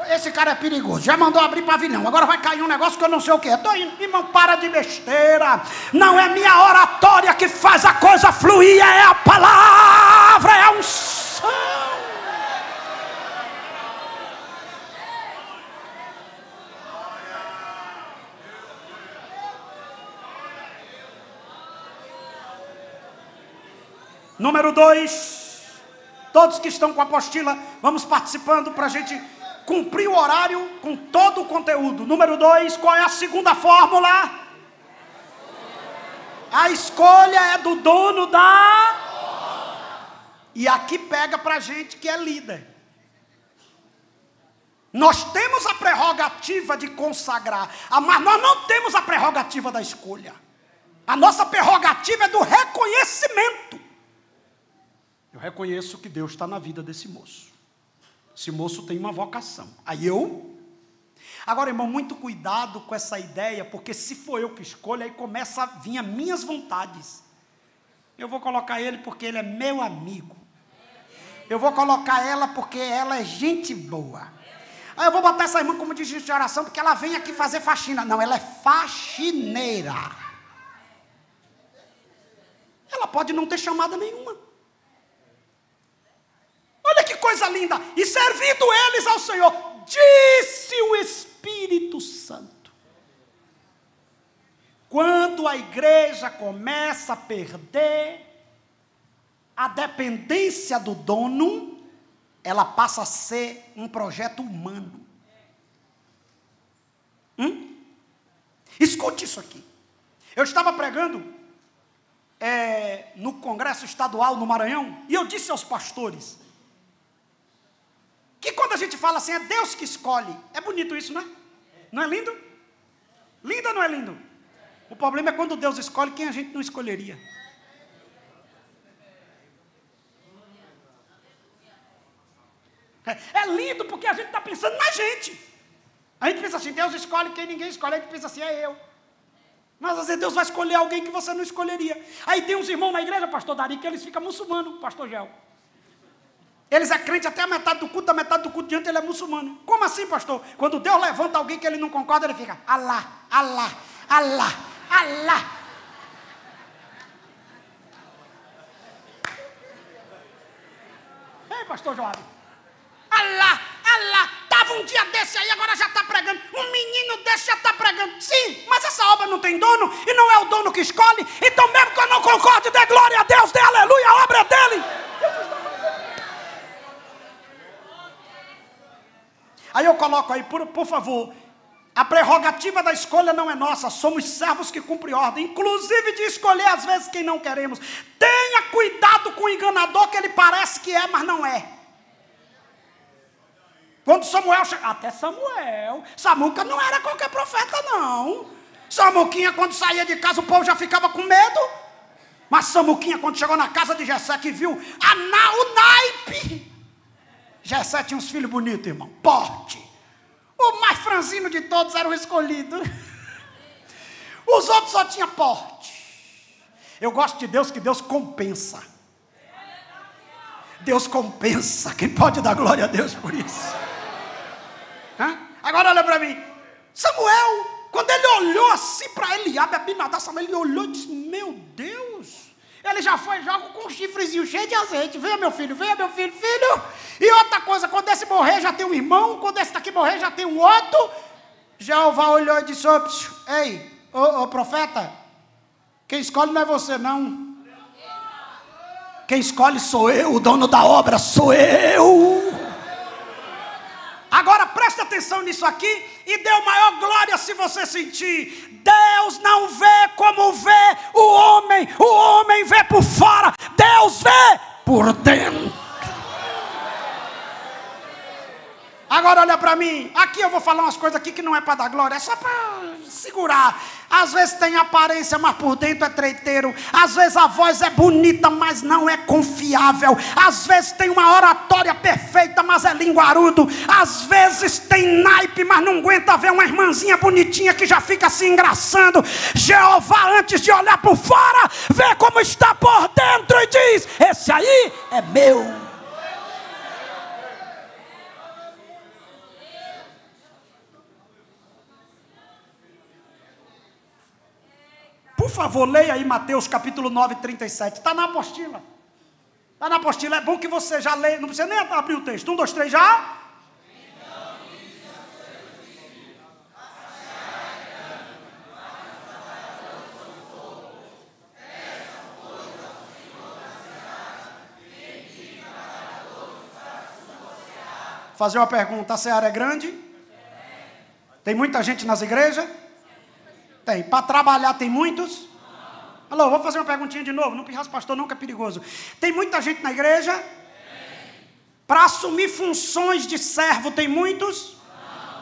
Esse cara é perigoso, já mandou abrir pavilhão, agora vai cair um negócio que eu não sei o que é. Estou indo, irmão, para de besteira. Não é minha oratória que faz a coisa fluir, é a palavra, é a unção. Número 2, todos que estão com a apostila, vamos participando para a gente cumprir o horário com todo o conteúdo. Número 2, qual é a segunda fórmula? A escolha é do dono da... E aqui pega para a gente que é líder. Nós temos a prerrogativa de consagrar, mas nós não temos a prerrogativa da escolha. A nossa prerrogativa é do reconhecimento. Eu reconheço que Deus está na vida desse moço. Esse moço tem uma vocação. Aí eu Agora, irmão, muito cuidado com essa ideia, porque se for eu que escolho, aí começa a vir as minhas vontades. Eu vou colocar ele porque ele é meu amigo. Eu vou colocar ela porque ela é gente boa. Aí eu vou botar essa irmã como dirigente de oração porque ela vem aqui fazer faxina. Não, ela é faxineira. Ela pode não ter chamada nenhuma. Olha que coisa linda. E servindo eles ao Senhor, disse o Espírito Santo. Quando a igreja começa a perder a dependência do dono, ela passa a ser um projeto humano. Escute isso aqui. Eu estava pregando no Congresso Estadual no Maranhão, e eu disse aos pastores que quando a gente fala assim, é Deus que escolhe, é bonito isso, não é? Não é lindo? Lindo ou não é lindo? O problema é quando Deus escolhe quem a gente não escolheria. É lindo porque a gente está pensando na gente. A gente pensa assim, Deus escolhe quem ninguém escolhe. A gente pensa assim, é eu. Mas às vezes Deus vai escolher alguém que você não escolheria. Aí tem uns irmãos na igreja, pastor Dari, que eles ficam muçulmanos, pastor Gel. Eles é crente até a metade do culto, da metade do culto diante ele é muçulmano. Como assim, pastor? Quando Deus levanta alguém que ele não concorda, ele fica, Alá, Alá, Alá, Alá. Ei, pastor Joab. Alá, Alá. Estava um dia desse aí, agora já está pregando. Um menino desse já está pregando. Sim, mas essa obra não tem dono, e não é o dono que escolhe. Então mesmo que eu não concorde, dê glória a Deus, dê aleluia, a obra é dele. Aí eu coloco aí, por favor, a prerrogativa da escolha não é nossa, somos servos que cumprem ordem, inclusive de escolher às vezes quem não queremos. Tenha cuidado com o enganador, que ele parece que é, mas não é. Quando Samuel chegou, até Samuca não era qualquer profeta não. Samuquinha quando saía de casa o povo já ficava com medo. Mas Samuquinha quando chegou na casa de Jessé que viu o naipe. Jessé tinha uns filhos bonitos, irmão, porte. O mais franzino de todos era o escolhido. Os outros só tinham porte. Eu gosto de Deus, que Deus compensa. Deus compensa. Quem pode dar glória a Deus por isso? Agora olha para mim. Samuel, quando ele olhou assim para Eliabe, Abinadab, Samuel, ele olhou e disse, meu Deus. Ele já foi jogo com um chifrezinho cheio de azeite. Venha meu filho, filho. E outra coisa, quando esse morrer já tem um irmão, quando esse daqui morrer já tem um outro. Jeová olhou e disse, ei, profeta, quem escolhe não é você não. Quem escolhe sou eu, o dono da obra sou eu. Agora presta atenção nisso aqui e dê maior glória se você sentir. Deus não vê como vê o homem vê por fora, Deus vê por dentro. Agora olha para mim, aqui eu vou falar umas coisas aqui que não é para dar glória, é só para segurar. Às vezes tem aparência, mas por dentro é treiteiro. Às vezes a voz é bonita, mas não é confiável. Às vezes tem uma oratória perfeita, mas é linguarudo. Às vezes tem naipe, mas não aguenta ver uma irmãzinha bonitinha que já fica se engraçando. Jeová, antes de olhar por fora, vê como está por dentro e diz, esse aí é meu. Por favor, leia aí Mateus capítulo 9, 37. Está na apostila. Está na apostila. É bom que você já leia. Não precisa nem abrir o texto. 1, 2, 3, já. Fazer uma pergunta. A seara é grande? Tem muita gente nas igrejas? Tem. Para trabalhar tem muitos? Não. Alô, vou fazer uma perguntinha de novo. Não pirraça pastor não, que é perigoso. Tem muita gente na igreja? Para assumir funções de servo tem muitos?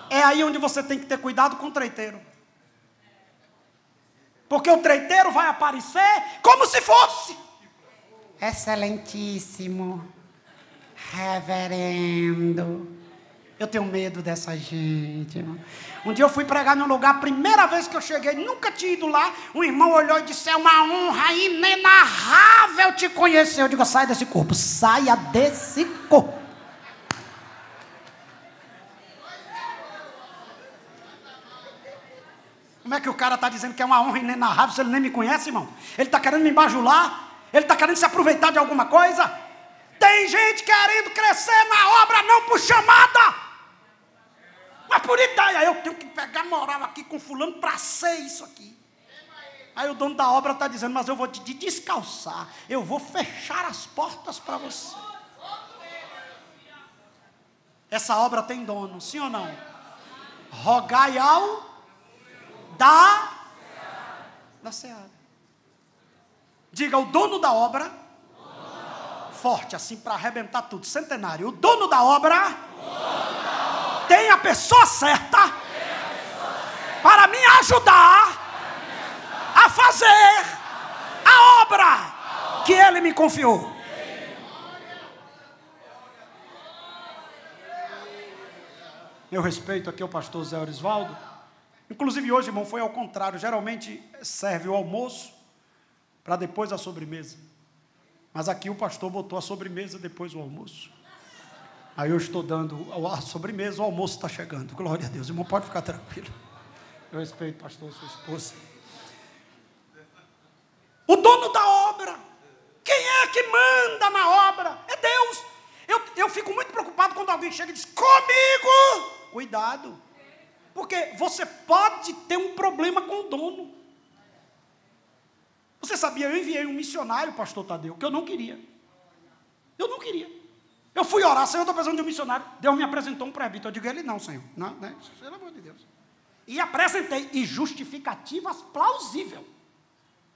Não. É aí onde você tem que ter cuidado com o treiteiro. Porque o treiteiro vai aparecer como se fosse excelentíssimo, reverendo, Eu tenho medo dessa gente, irmão. Um dia eu fui pregar num lugar, a primeira vez que eu cheguei, nunca tinha ido lá, um irmão olhou e disse, é uma honra inenarrável te conhecer. Eu digo, sai desse corpo, saia desse corpo. Como é que o cara está dizendo que é uma honra inenarrável se ele nem me conhece, irmão? Ele está querendo me bajular? Ele está querendo se aproveitar de alguma coisa? Tem gente querendo crescer na obra, não por chamada. Mas por ideia, eu tenho que pegar moral aqui com fulano para ser isso aqui. Aí o dono da obra está dizendo, mas eu vou te descalçar. Eu vou fechar as portas para você. Essa obra tem dono, sim ou não? Rogai ao da seara. Diga, o dono da obra, forte assim para arrebentar tudo, centenário. O dono da obra, tem a pessoa certa para me ajudar a fazer a obra que ele me confiou. Eu respeito aqui o pastor Zé Orisvaldo. Inclusive hoje, irmão, foi ao contrário. Geralmente serve o almoço para depois a sobremesa. Mas aqui o pastor botou a sobremesa depois do almoço. Aí eu estou dando a sobremesa, o almoço está chegando. Glória a Deus, irmão, pode ficar tranquilo. Eu respeito, pastor, sua esposa. O dono da obra. Quem é que manda na obra? É Deus. Eu fico muito preocupado quando alguém chega e diz, comigo. Cuidado. Porque você pode ter um problema com o dono. Você sabia, eu enviei um missionário, pastor Tadeu, que eu não queria. Eu não queria. Eu fui orar, Senhor, eu estou precisando de um missionário. Deus me apresentou um presbítero. Eu digo, ele não, Senhor. Não, né? Pelo amor de Deus. E apresentei, e justificativas plausíveis.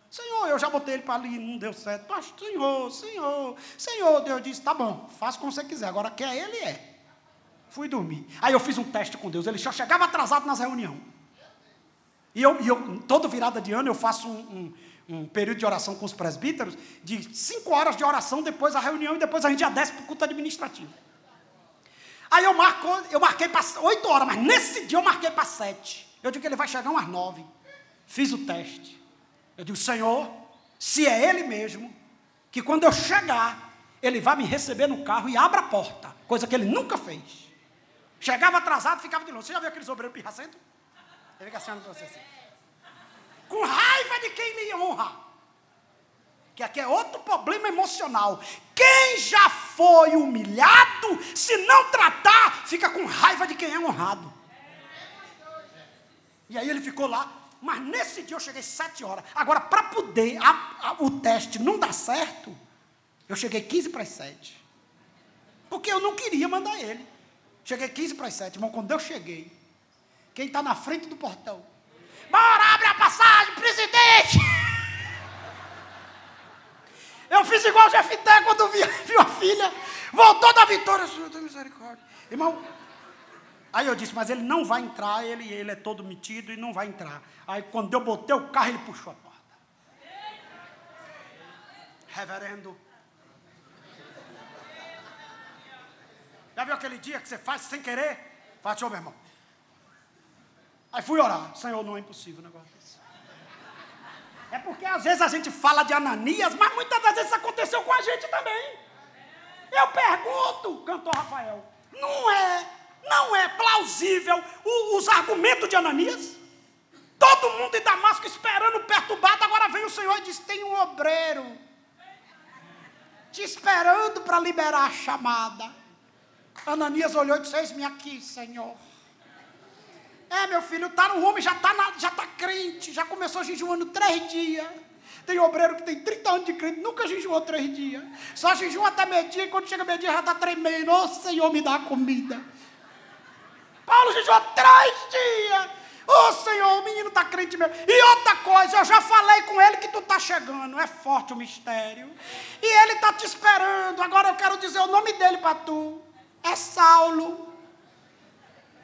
Senhor, eu já botei ele para ali, não deu certo. Pastor, Senhor, Deus disse, tá bom, faça como você quiser. Agora, quer ele é. Fui dormir. Aí eu fiz um teste com Deus. Ele só chegava atrasado nas reuniões. E eu toda virada de ano, eu faço um período de oração com os presbíteros, de 5 horas de oração, depois a reunião, e depois a gente já desce para o culto administrativo. Aí eu marquei para 8 horas, mas nesse dia eu marquei para 7. Eu digo que ele vai chegar umas 9. Fiz o teste. Eu digo, Senhor, se é Ele mesmo, que quando eu chegar, Ele vai me receber no carro e abra a porta, coisa que Ele nunca fez. Chegava atrasado, ficava de longe. Você já viu aqueles obreiros pirracentos? Ele fica assim, assim, com raiva de quem lhe honra. Que aqui é outro problema emocional. Quem já foi humilhado, se não tratar, fica com raiva de quem é honrado. E aí ele ficou lá. Mas nesse dia eu cheguei 7 horas. Agora, para poder o teste não dar certo, eu cheguei 15 para as 7. Porque eu não queria mandar ele. Cheguei 15 para as 7, irmão. Quando eu cheguei, quem está na frente do portão? Bora, abre a passagem, presidente! Eu fiz igual o Jefté quando viu a filha. Voltou da vitória. Senhor, tem misericórdia. Irmão, aí eu disse, mas ele não vai entrar, ele é todo metido e não vai entrar. Aí quando eu botei o carro, ele puxou a porta. Reverendo. Já viu aquele dia que você faz sem querer? Fala, senhor, meu irmão. Aí fui orar. Senhor, não é impossível o negócio desse. É porque às vezes a gente fala de Ananias, mas muitas das vezes isso aconteceu com a gente também. Eu pergunto, cantor Rafael, não é plausível os argumentos de Ananias? Todo mundo em Damasco esperando, perturbado, agora vem o Senhor e diz, tem um obreiro te esperando para liberar a chamada. Ananias olhou e disse, eis-me aqui, Senhor. Meu filho, o homem já está crente, já começou jejuando 3 dias. Tem obreiro que tem 30 anos de crente, nunca jejuou 3 dias. Só jejua até meio-dia, e quando chega meio-dia já está tremendo. Ô Senhor, me dá comida. Paulo jejuou 3 dias. Ô Senhor, o menino está crente mesmo. E outra coisa, eu já falei com ele que tu está chegando. É forte o mistério. E ele está te esperando. Agora eu quero dizer o nome dele para tu. É Saulo.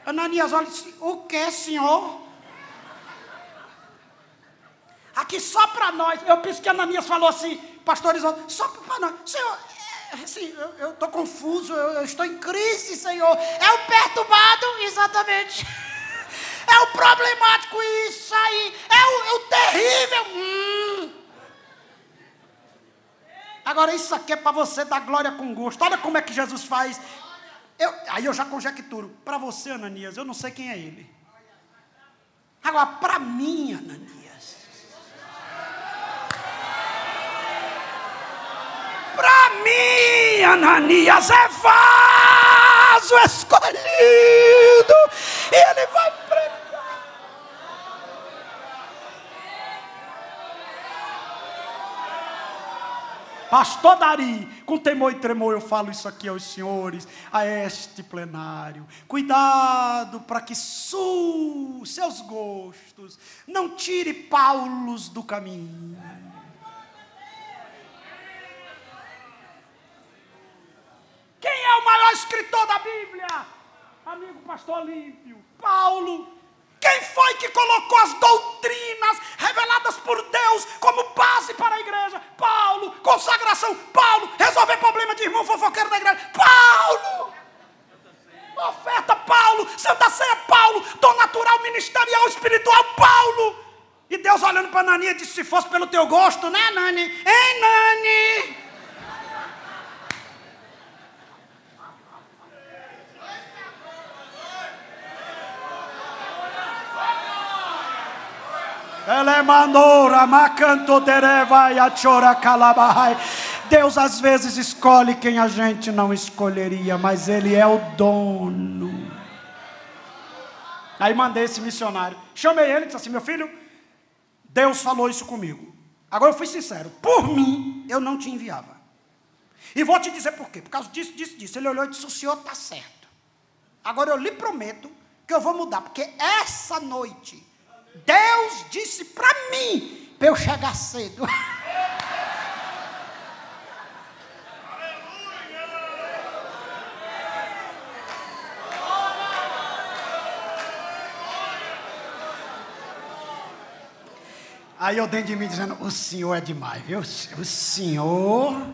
Ananias olha e disse, o que, senhor? Aqui só para nós. Eu penso que Ananias falou assim, pastor Isoldo, só para nós. Senhor, Assim, eu estou confuso, eu estou em crise, Senhor. É o perturbado, exatamente. É o problemático, isso aí. É o terrível. Agora, isso aqui é para você dar glória com gosto. Olha como é que Jesus faz. Aí eu já conjecturo. Para você, Ananias, eu não sei quem é ele. Agora, para mim, Ananias. Para mim, Ananias, é vaso escolhido. E ele vai pregar. Pastor Dari, com temor e tremor eu falo isso aqui aos senhores, a este plenário. Cuidado para que seus gostos não tire Paulos do caminho. Quem é o maior escritor da Bíblia? Amigo pastor Olímpio, Paulo. Quem foi que colocou as doutrinas reveladas por Deus como base para a igreja? Paulo. Consagração, Paulo. Resolver problema de irmão fofoqueiro da igreja, Paulo. Oferta, Paulo. Santa Ceia, Paulo. Dom natural, ministerial, espiritual, Paulo. E Deus olhando para Nani disse, se fosse pelo teu gosto, né, Nani? Hein, Nani? Deus às vezes escolhe quem a gente não escolheria, mas Ele é o dono. Aí mandei esse missionário, chamei ele e disse assim, meu filho, Deus falou isso comigo. Agora eu fui sincero, por mim eu não te enviava. E vou te dizer por quê, por causa disso. Ele olhou e disse, o senhor está certo. Agora eu lhe prometo que eu vou mudar, porque essa noite Deus disse para mim, para eu chegar cedo. Aí eu dentro de mim dizendo, o senhor é demais, viu? O senhor...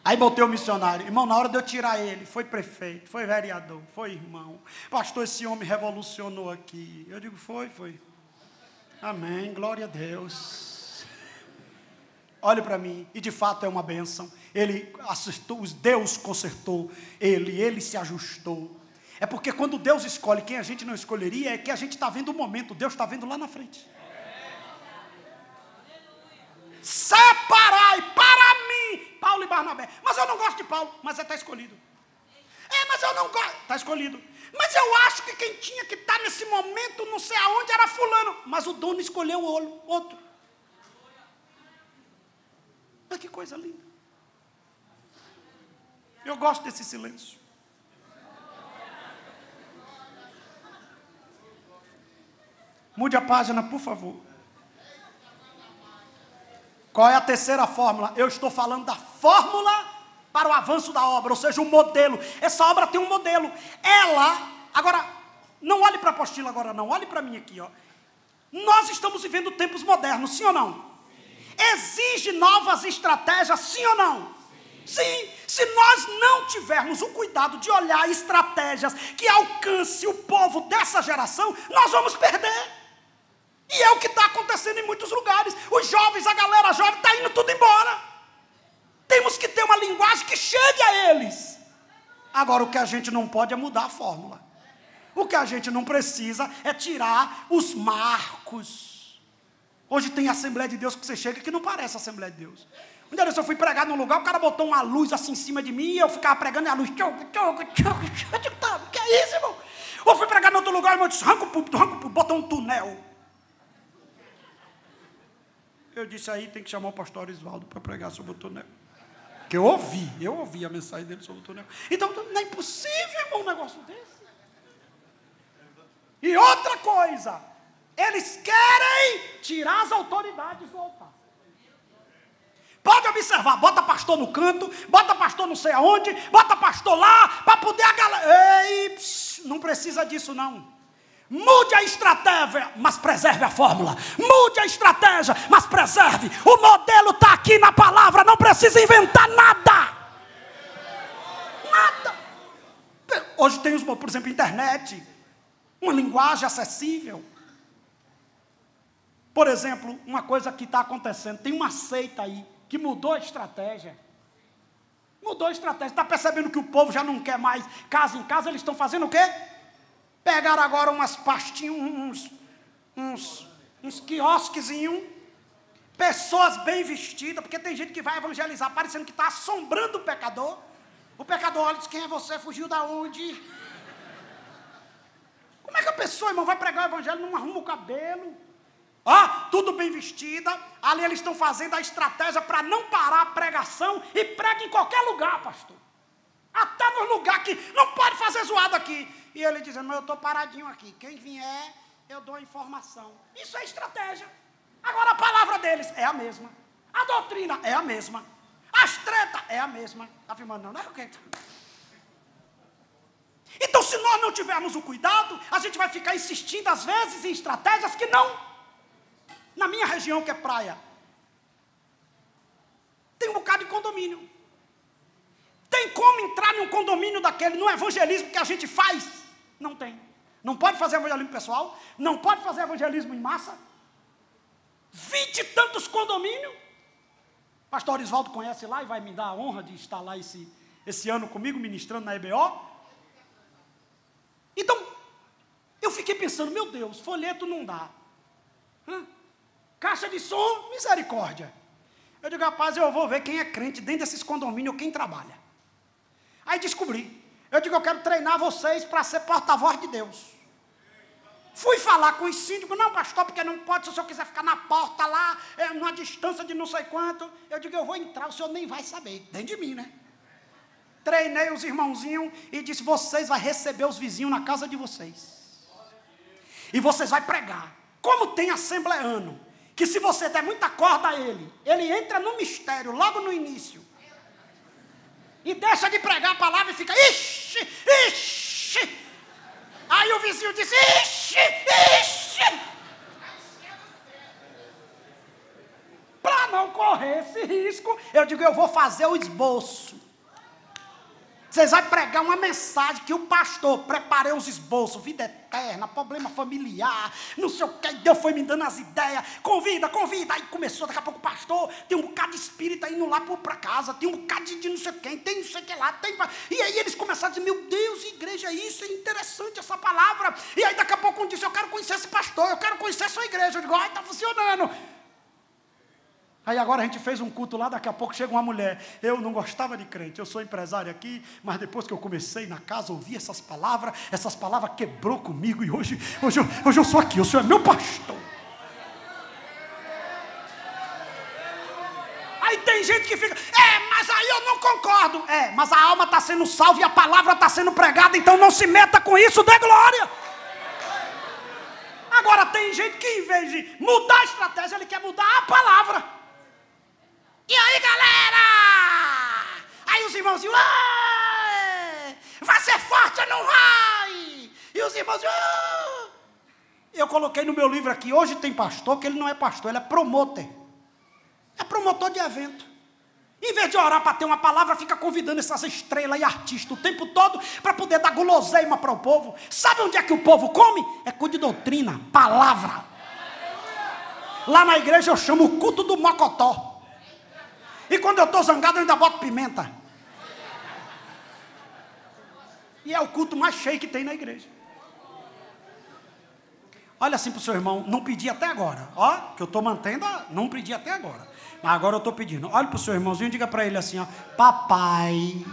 Aí botei o missionário, irmão, na hora de eu tirar ele, foi prefeito, foi vereador, foi irmão. Pastor, esse homem revolucionou aqui. Eu digo, foi. Amém, glória a Deus. Olhe para mim, e de fato é uma bênção. Ele acertou, Deus consertou ele se ajustou. É porque quando Deus escolhe quem a gente não escolheria, é que a gente está vendo o momento, Deus está vendo lá na frente. Separai para mim Paulo e Barnabé. Mas eu não gosto de Paulo, mas está escolhido. Mas eu não gosto, está escolhido. Mas eu acho que quem tinha que estar nesse momento, não sei aonde, era fulano. Mas o dono escolheu o outro. Mas que coisa linda. Eu gosto desse silêncio. Mude a página, por favor. Qual é a terceira fórmula? Eu estou falando da fórmula para o avanço da obra, ou seja, o modelo. Essa obra tem um modelo. Agora, não olhe para a apostila agora não, olhe para mim aqui, ó. Nós estamos vivendo tempos modernos, sim ou não? Sim. Exige novas estratégias, sim ou não? Sim. Se nós não tivermos o cuidado de olhar estratégias que alcance o povo dessa geração, nós vamos perder. E é o que está acontecendo em muitos lugares. Os jovens, a galera jovem está indo tudo embora. Temos que ter uma linguagem que chegue a eles. Agora o que a gente não pode é mudar a fórmula. O que a gente não precisa é tirar os marcos. Hoje tem Assembleia de Deus que você chega que não parece Assembleia de Deus. Um dia eu fui pregar num lugar, o cara botou uma luz assim em cima de mim, e eu ficava pregando e a luz... Eu digo, tá, o que é isso, irmão? Eu fui pregar em outro lugar, o irmão disse, arranca o púlpito, botou um túnel. Eu disse, aí tem que chamar o pastor Oswaldo para pregar sobre o túnel. Que eu ouvi a mensagem dele sobre o túnel. Então, não é impossível, irmão, um negócio desse. E outra coisa, eles querem tirar as autoridades do altar. Pode observar, bota pastor no canto, bota pastor não sei aonde, bota pastor lá, para poder a galera... Ei, não precisa disso não. Mude a estratégia, mas preserve a fórmula. Mude a estratégia, mas preserve. O modelo está aqui na palavra, não precisa inventar nada. Hoje tem, por exemplo, internet, uma linguagem acessível. Por exemplo, uma coisa que está acontecendo, tem uma seita aí que mudou a estratégia. Mudou a estratégia. Está percebendo que o povo já não quer mais casa em casa, eles estão fazendo o quê? Pegaram agora umas pastinhas, uns quiosquezinhos, pessoas bem vestidas, porque tem gente que vai evangelizar, parecendo que está assombrando o pecador. O pecador olha e diz, quem é você? Fugiu da onde? Como é que a pessoa, irmão, vai pregar o evangelho, não arruma o cabelo? Tudo bem vestida, ali eles estão fazendo a estratégia para não parar a pregação e prega em qualquer lugar, pastor. Até no lugar que não pode fazer zoado aqui. E ele dizendo, mas eu estou paradinho aqui, quem vier, eu dou a informação. Isso é estratégia. Agora a palavra deles é a mesma. A doutrina é a mesma. As tretas é a mesma. Está afirmando não é o quê? Então se nós não tivermos o cuidado, a gente vai ficar insistindo às vezes em estratégias que não. Na minha região, que é praia, tem um bocado de condomínio. Tem como entrar num condomínio daquele, no evangelismo que a gente faz? Não tem. Não pode fazer evangelismo pessoal, não pode fazer evangelismo em massa. 20 e tantos condomínios. Pastor Orisvaldo conhece lá e vai me dar a honra de estar lá esse ano comigo, ministrando na EBO. Então, eu fiquei pensando, meu Deus, folheto não dá. Caixa de som, misericórdia. Eu digo, rapaz, eu vou ver quem é crente dentro desses condomínios, quem trabalha. Aí descobri. Eu digo, eu quero treinar vocês para ser porta-voz de Deus. Fui falar com os síndicos, não, pastor, porque não pode, se o senhor quiser ficar na porta lá, numa distância de não sei quanto. Eu digo, eu vou entrar, o senhor nem vai saber, dentro de mim, né? Treinei os irmãozinhos e disse, vocês vão receber os vizinhos na casa de vocês. E vocês vão pregar. Como tem assembleano, que se você der muita corda a ele entra no mistério, logo no início, e deixa de pregar a palavra e fica, ixi, ixi. Aí o vizinho diz, ixi, ixi. Para não correr esse risco, eu digo, eu vou fazer o esboço. Vocês vão pregar uma mensagem que o pastor, preparei os esboços, vida eterna, problema familiar, não sei o que, Deus foi me dando as ideias, convida, aí começou, daqui a pouco o pastor, tem um bocado de espírita indo lá para casa, tem um bocado de não sei quem, tem não sei o que lá, e aí eles começaram a dizer, meu Deus, igreja, isso é interessante essa palavra, e aí daqui a pouco um disse, eu quero conhecer esse pastor, eu quero conhecer a sua igreja, eu digo, ai, está funcionando. Aí agora a gente fez um culto lá, daqui a pouco chega uma mulher, eu não gostava de crente, eu sou empresário aqui, mas depois que eu comecei na casa, ouvi essas palavras quebrou comigo, e hoje eu sou aqui, o senhor é meu pastor. Aí tem gente que fica, mas aí eu não concordo. Mas a alma está sendo salva e a palavra está sendo pregada, então não se meta com isso, dê glória. Agora tem gente que em vez de mudar a estratégia, ele quer mudar a palavra. E aí, galera? Aí os irmãos, vai ser forte ou não vai? E os irmãos, Eu coloquei no meu livro aqui, hoje tem pastor, que ele não é pastor, ele é promotor. É promotor de evento. Em vez de orar para ter uma palavra, fica convidando essas estrelas e artistas o tempo todo para poder dar guloseima para o povo. Sabe onde é que o povo come? É culto de doutrina, palavra. Lá na igreja eu chamo o culto do mocotó. E quando eu estou zangado, eu ainda boto pimenta. E é o culto mais cheio que tem na igreja. Olha assim para o seu irmão, não pedi até agora. Que eu estou mantendo, não pedi até agora. Mas agora eu estou pedindo. Olha para o seu irmãozinho e diga para ele assim, papai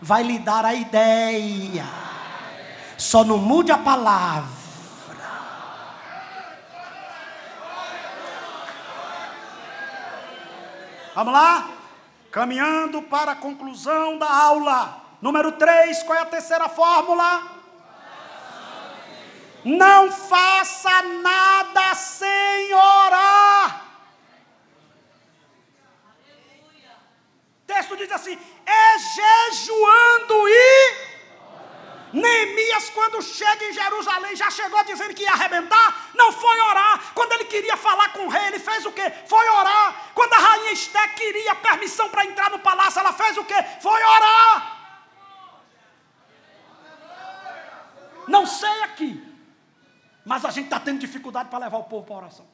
vai lhe dar a ideia. Só não mude a palavra. Vamos lá? Caminhando para a conclusão da aula. Número 3, qual é a terceira fórmula? Não faça nada sem orar. O texto diz assim, jejuando e... Neemias, quando chega em Jerusalém, já chegou dizendo que ia arrebentar, não foi orar. Quando ele queria falar com o rei, ele fez o quê? Foi orar. Quando a rainha Esté queria permissão para entrar no palácio, ela fez o quê? Foi orar. Não sei aqui. Mas a gente está tendo dificuldade para levar o povo para a oração.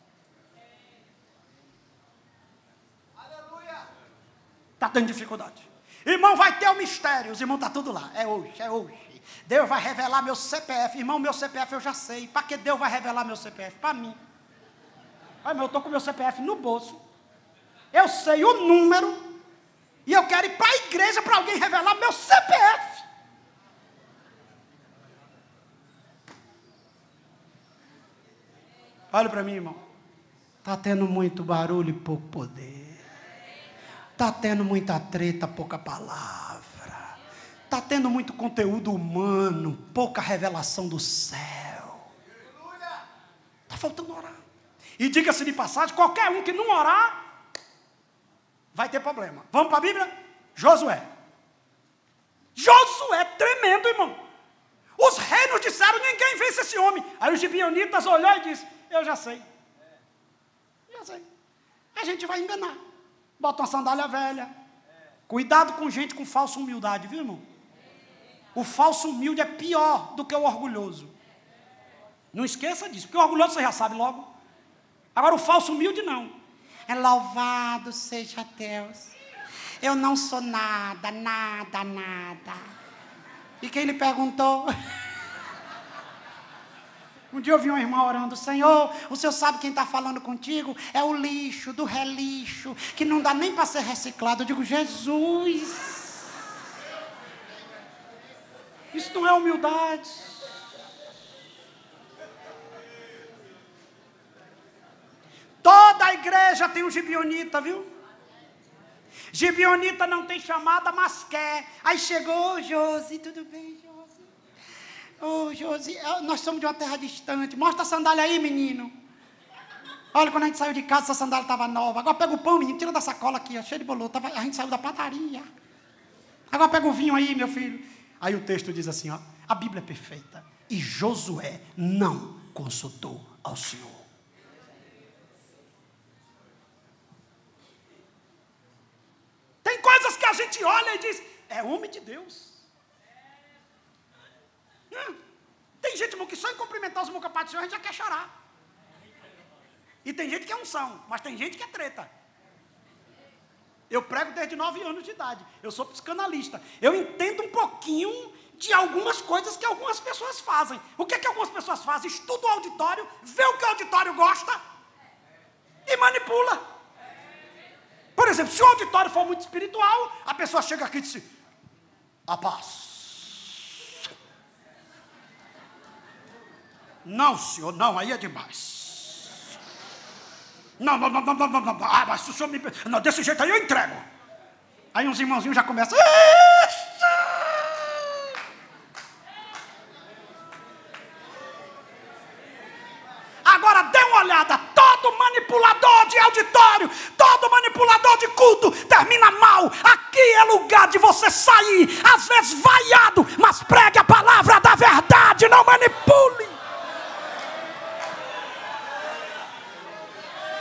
Está tendo dificuldade. Irmão, vai ter o mistério. Os irmãos estão tudo lá. É hoje, é hoje. Deus vai revelar meu CPF. Irmão, meu CPF eu já sei. Para que Deus vai revelar meu CPF? Para mim. Ai, meu, eu estou com meu CPF no bolso. Eu sei o número. E eu quero ir para a igreja para alguém revelar meu CPF. Olha para mim, irmão. Está tendo muito barulho e pouco poder. Está tendo muita treta, pouca palavra. Está tendo muito conteúdo humano, pouca revelação do céu. Está faltando orar. E diga-se de passagem, qualquer um que não orar, vai ter problema. Vamos para a Bíblia? Josué. Josué, tremendo, irmão. Os reis nos disseram, ninguém vence esse homem. Aí os gibeonitas olharam e disseram, eu já sei. Já sei. A gente vai enganar. Bota uma sandália velha. Cuidado com gente com falsa humildade, viu, irmão? O falso humilde é pior do que o orgulhoso. Não esqueça disso, porque o orgulhoso você já sabe logo. Agora o falso humilde não. É louvado seja Deus. Eu não sou nada, nada, nada. E quem lhe perguntou? Um dia eu vi uma irmã orando, Senhor, o Senhor sabe quem está falando contigo? É o lixo, do relixo, que não dá nem para ser reciclado. Eu digo, Jesus, isso não é humildade. Toda a igreja tem um gibeonita, viu? Gibeonita não tem chamada, mas quer. Aí chegou, Josi, tudo bem, Josi? Ô, Josi, nós somos de uma terra distante. Mostra a sandália aí, menino. Olha, quando a gente saiu de casa, essa sandália estava nova. Agora pega o pão, menino, tira da sacola aqui, ó, cheio de bolo. A gente saiu da padaria. Agora pega o vinho aí, meu filho. Aí o texto diz assim, ó, a Bíblia é perfeita. E Josué não consultou ao Senhor. Tem coisas que a gente olha e diz, é homem de Deus. Tem gente, irmão, que só em cumprimentar os irmãos capazes do Senhor a gente já quer chorar. E tem gente que é unção, mas tem gente que é treta. Eu prego desde 9 anos de idade. Eu sou psicanalista. Eu entendo um pouquinho de algumas coisas que algumas pessoas fazem. O que é que algumas pessoas fazem? Estuda o auditório, vê o que o auditório gosta e manipula. Por exemplo, se o auditório for muito espiritual, a pessoa chega aqui e diz, a paz. Não, senhor, não, aí é demais. Não. Ah, mas se o senhor me... Não, desse jeito aí eu entrego. Aí uns irmãozinhos já começam... Agora dê uma olhada, todo manipulador de auditório, todo manipulador de culto termina mal. Aqui é lugar de você sair, às vezes vaiado, mas pregue a palavra da verdade, não manipule.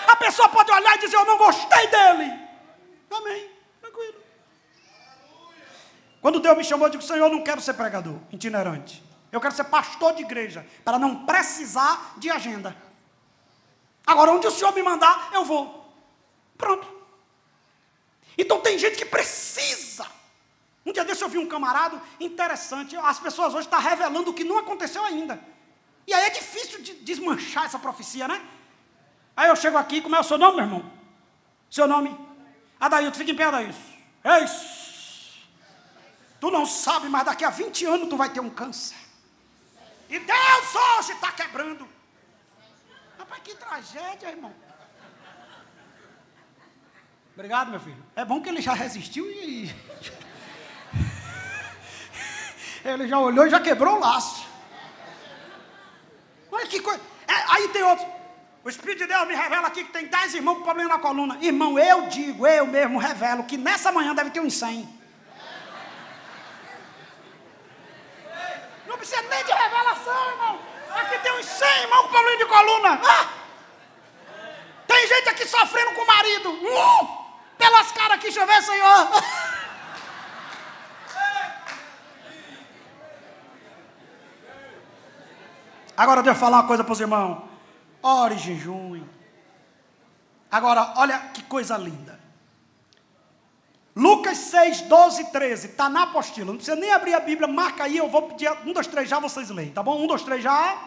A pessoa pode olhar e dizer, eu não gostei dele. Amém, tranquilo. Quando Deus me chamou, eu digo, Senhor, eu não quero ser pregador itinerante. Eu quero ser pastor de igreja, para não precisar de agenda. Agora, onde o Senhor me mandar, eu vou. Pronto. Então tem gente que precisa. Um dia desse eu vi um camarada interessante. As pessoas hoje estão revelando o que não aconteceu ainda. E aí é difícil de desmanchar essa profecia, né? Aí eu chego aqui, como é o seu nome, meu irmão? Seu nome? Adailton, fica em pé, Adailton. Ei, tu não sabe, mas daqui a 20 anos tu vai ter um câncer. E Deus hoje está quebrando. Rapaz, que tragédia, irmão. Obrigado, meu filho. É bom que ele já resistiu e... ele já olhou e já quebrou o laço. Olha que coisa. Aí tem outro. O Espírito de Deus me revela aqui que tem 10 irmãos com problema na coluna. Irmão, eu mesmo revelo que nessa manhã deve ter uns 100. Não precisa nem de revelação, irmão. Aqui tem uns 100 irmãos com problema de coluna. Tem gente aqui sofrendo com o marido. Pelas caras aqui, deixa eu ver, Senhor. Agora deixa eu falar uma coisa para os irmãos. Ore e jejum. Agora, olha que coisa linda. Lucas 6, 12 e 13. Está na apostila. Não precisa nem abrir a Bíblia. Marca aí, eu vou pedir 1, 2, 3 já, vocês leem. Tá bom? 1, 2, 3 já.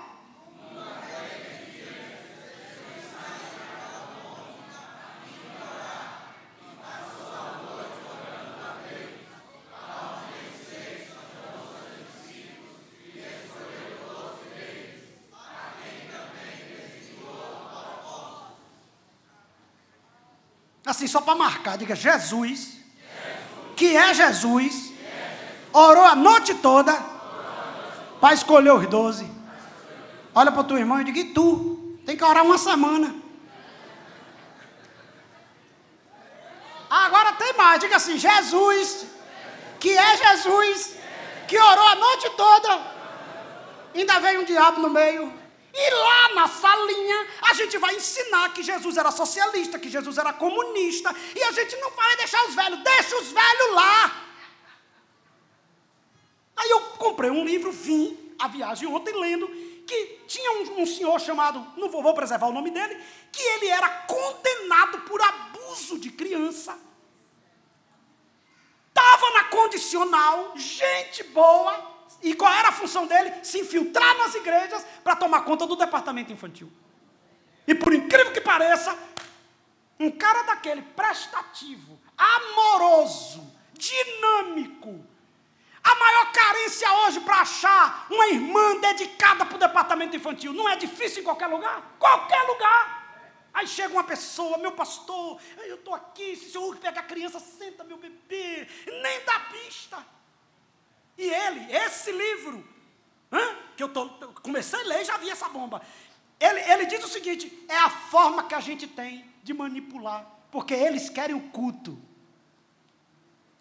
Assim, só para marcar, diga Jesus, que é Jesus, orou a noite toda para escolher os 12. Olha para o teu irmão e diga, e tu? Tem que orar uma semana. Agora tem mais, diga assim, Jesus, que é Jesus, que orou a noite toda, ainda veio um diabo no meio. E lá na salinha, a gente vai ensinar que Jesus era socialista, que Jesus era comunista, e a gente não vai deixar os velhos, deixa os velhos lá. Aí eu comprei um livro, vim a viagem ontem lendo, que tinha um senhor chamado, não vou preservar o nome dele, que ele era condenado por abuso de criança. Estava na condicional, gente boa. E qual era a função dele? Se infiltrar nas igrejas para tomar conta do departamento infantil. E por incrível que pareça, um cara daquele prestativo, amoroso, dinâmico. A maior carência hoje para achar uma irmã dedicada para o departamento infantil. Não é difícil em qualquer lugar? Qualquer lugar. Aí chega uma pessoa, meu pastor, eu estou aqui, se o senhor pega a criança, senta meu bebê, nem dá pista. E esse livro, que eu comecei a ler e já vi essa bomba. Ele diz o seguinte, é a forma que a gente tem de manipular, porque eles querem o culto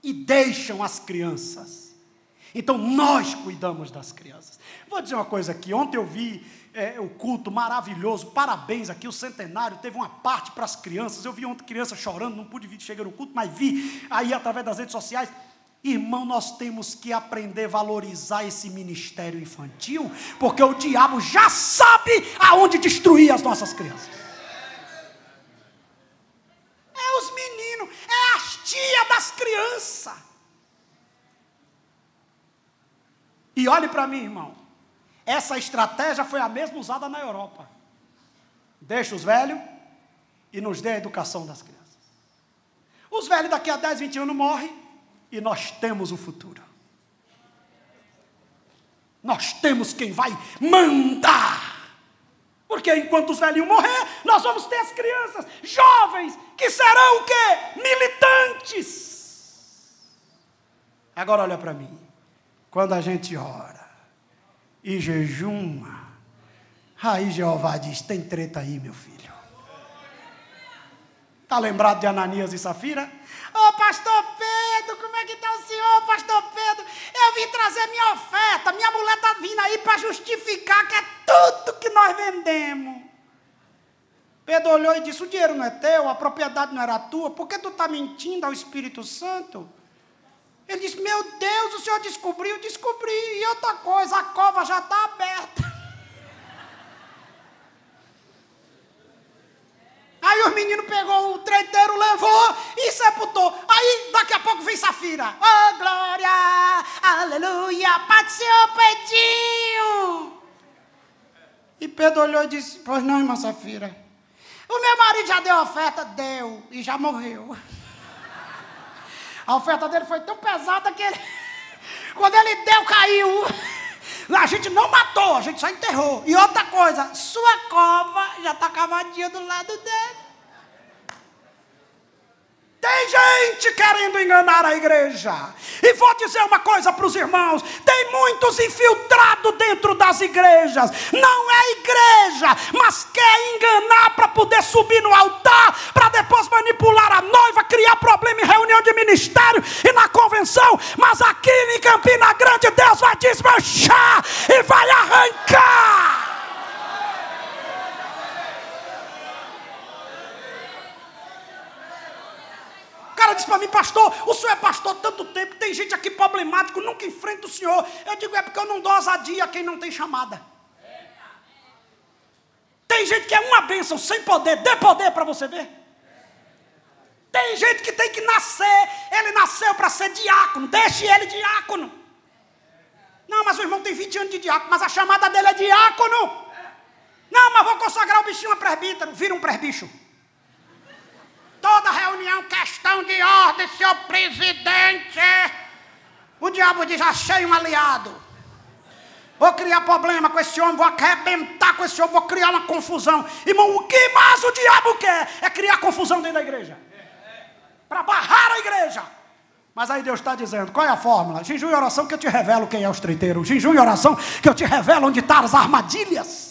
e deixam as crianças. Então nós cuidamos das crianças. Vou dizer uma coisa aqui, ontem eu vi o culto maravilhoso, parabéns aqui, o centenário, teve uma parte para as crianças. Eu vi ontem criança chorando, não pude vir chegar no culto, mas vi aí através das redes sociais. Irmão, nós temos que aprender a valorizar esse ministério infantil, porque o diabo já sabe aonde destruir as nossas crianças. É os meninos, é as tias das crianças. E olhe para mim, irmão, essa estratégia foi a mesma usada na Europa. Deixa os velhos e nos dê a educação das crianças. Os velhos daqui a 10, 20 anos morrem. E nós temos o futuro. Nós temos quem vai mandar. Porque enquanto os velhinhos morrer, nós vamos ter as crianças, jovens, que serão o quê? Militantes. Agora olha para mim. Quando a gente ora e jejuma, aí Jeová diz, tem treta aí, meu filho. Está lembrado de Ananias e Safira? Ô pastor Pedro, como é que está o senhor, pastor Pedro? Eu vim trazer minha oferta, minha mulher está vindo aí para justificar que é tudo que nós vendemos. Pedro olhou e disse, o dinheiro não é teu, a propriedade não era tua, por que tu está mentindo ao Espírito Santo? Ele disse, meu Deus, o senhor descobriu? Descobri, e outra coisa, a cova já está aberta. Aí os meninos pegou o treiteiro, levou e sepultou. Aí daqui a pouco vem Safira. Oh glória, aleluia, Pai do Senhor, Pedrinho. E Pedro olhou e disse, pois não, irmã Safira. O meu marido já deu a oferta? Deu, e já morreu. A oferta dele foi tão pesada que ele, quando ele deu, caiu. A gente não matou, a gente só enterrou. E outra coisa, sua cova já está cavadinha do lado dele. Tem gente querendo enganar a igreja. E vou dizer uma coisa para os irmãos. Tem muitos infiltrados dentro das igrejas. Não é igreja, mas quer enganar para poder subir no altar, para depois manipular a noiva, criar problema em reunião de ministério e na convenção. Mas aqui em Campina Grande, Deus vai desmanchar e vai arrancar. O cara disse para mim, pastor, o senhor é pastor há tanto tempo, tem gente aqui problemático, nunca enfrenta o senhor. Eu digo, é porque eu não dou ousadia a quem não tem chamada. gente que é uma bênção sem poder, dê poder para você ver. Tem gente que tem que nascer, ele nasceu para ser diácono, deixe ele diácono. Não, mas o irmão tem 20 anos de diácono, mas a chamada dele é diácono. Não, mas vou consagrar o bichinho a presbítero, vira um presbicho. Toda reunião, questão de ordem, senhor presidente. O diabo diz, achei um aliado. Vou criar problema com esse homem, vou arrebentar com esse homem, vou criar uma confusão. Irmão, o que mais o diabo quer é criar confusão dentro da igreja. Para barrar a igreja. Mas aí Deus está dizendo, qual é a fórmula? Jejum e oração que eu te revelo quem é o estreiteiro. Jejum e oração que eu te revelo onde estão as armadilhas.